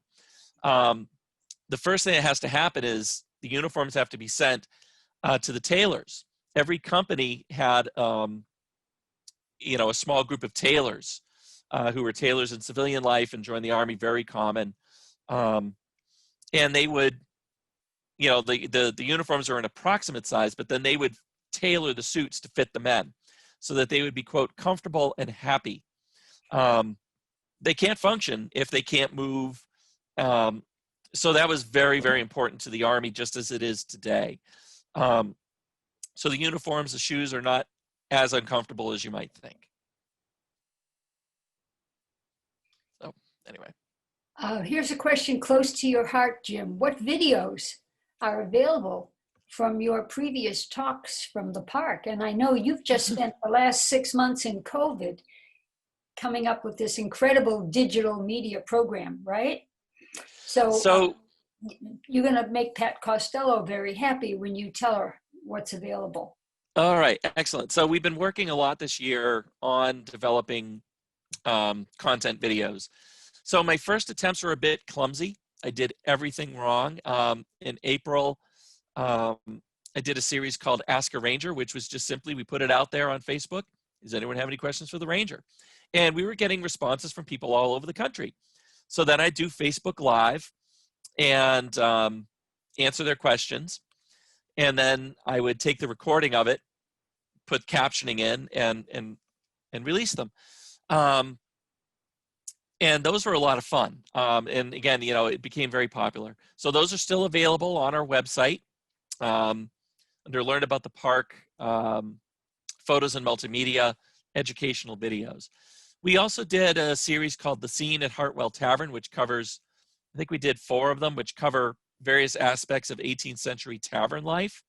The first thing that has to happen is the uniforms have to be sent to the tailors. Every company had, a small group of tailors who were tailors in civilian life and joined the Army, very common. And they would, the uniforms are an approximate size, but then they would tailor the suits to fit the men so that they would be, quote, comfortable and happy. They can't function if they can't move. So that was very, very important to the Army, just as it is today. So the uniforms, the shoes are not as uncomfortable as you might think. So anyway. Here's a question close to your heart, Jim. What videos are available from your previous talks from the park? And I know you've just spent the last 6 months in COVID coming up with this incredible digital media program, right? So you're going to make Pat Costello very happy when you tell her what's available. All right, excellent. So we've been working a lot this year on developing content videos. So my first attempts were a bit clumsy. I did everything wrong. In April, I did a series called Ask a Ranger, which was just simply, we put it out there on Facebook. Does anyone have any questions for the Ranger? And we were getting responses from people all over the country. So then I do Facebook Live and answer their questions. And then I would take the recording of it, put captioning in, and release them. And those were a lot of fun. And again, it became very popular. So those are still available on our website under Learn About the Park, photos and multimedia, educational videos. We also did a series called The Scene at Hartwell Tavern, which covers, I think we did 4 of them, which cover various aspects of 18th century tavern life,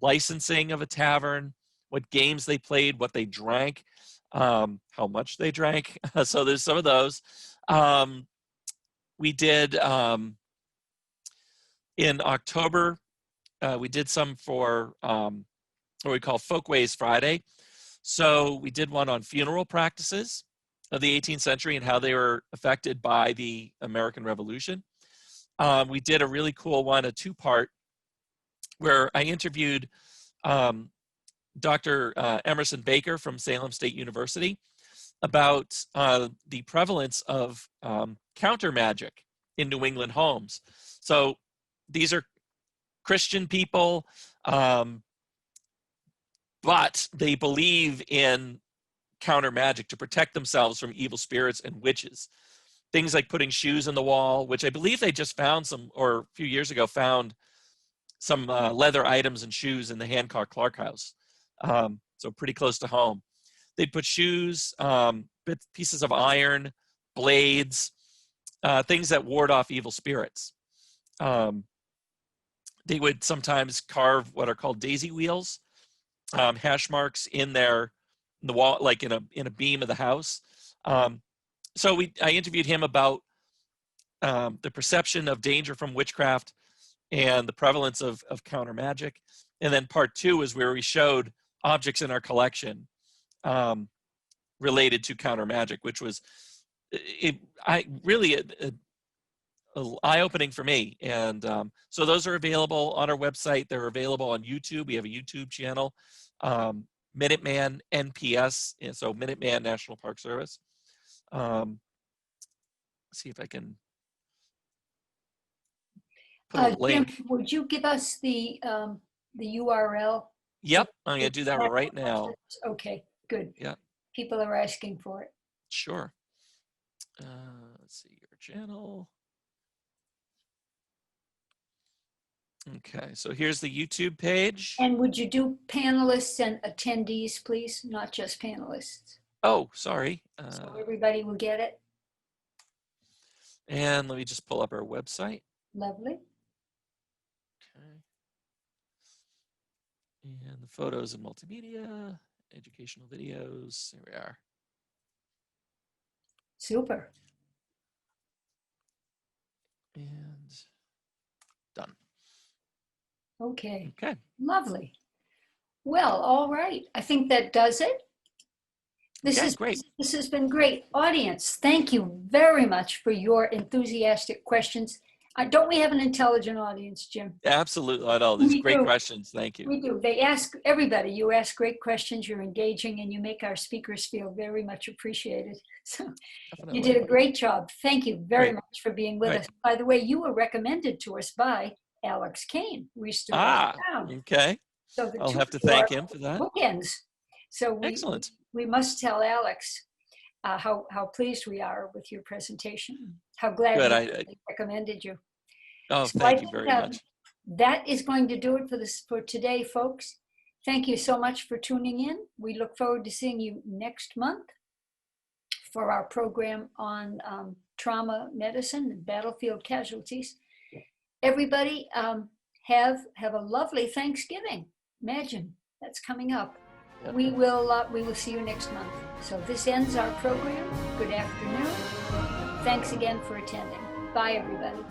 licensing of a tavern, what games they played, what they drank, how much they drank. So there's some of those. We did, in October, we did some for what we call Folkways Friday. So we did one on funeral practices of the 18th century and how they were affected by the American Revolution. We did a really cool one, a 2-part, where I interviewed Dr. Emerson Baker from Salem State University about the prevalence of counter magic in New England homes. So these are Christian people, but they believe in counter magic to protect themselves from evil spirits and witches. Things like putting shoes in the wall, which I believe they just found a few years ago, found some leather items and shoes in the Hancock Clark house. So pretty close to home. They'd put shoes, pieces of iron, blades, things that ward off evil spirits. They would sometimes carve what are called daisy wheels, hash marks in the wall, like in a beam of the house. So I interviewed him about the perception of danger from witchcraft and the prevalence of counter magic. And then part 2 is where we showed objects in our collection related to counter magic, which was really eye-opening for me. And so those are available on our website. They're available on YouTube. We have a YouTube channel, Minuteman NPS, and so Minuteman National Park Service. Let's see if I can put a link. Jim, would you give us the URL? Yep, I'm going to do that right now. Okay, good. Yeah. People are asking for it. Sure. Let's see your channel. Okay, so here's the YouTube page. And would you do panelists and attendees, please? Not just panelists. Oh, sorry. So everybody will get it. And let me just pull up our website. Lovely. Okay. And the photos and multimedia. educational videos. Here we are. Super. And done. Okay. Okay. Lovely. Well, all right. I think that does it. This Okay, is great. This has been great. Audience, thank you very much for your enthusiastic questions. Don't we have an intelligent audience, Jim? Absolutely. I know. These We great do. questions. Thank you. We do. They ask everybody. You ask great questions. You're engaging, and you make our speakers feel very much appreciated. So you did a great job. Thank you very Great. much for being with Right. us. By the way, you were recommended to us by Alex Kane. We used to walk Ah, around. okay. So the I'll two have to of you are thank him for that. bookends. So Excellent. we must tell Alex how pleased we are with your presentation. How glad Good. we recommended you. Oh, So thank I you think, very much. that is going to do it for today, folks. Thank you so much for tuning in. We look forward to seeing you next month for our program on trauma medicine and battlefield casualties. Everybody, have a lovely Thanksgiving. Imagine that's coming up. Yep. We will see you next month. So this ends our program. Good afternoon. Thanks again for attending. Bye, everybody.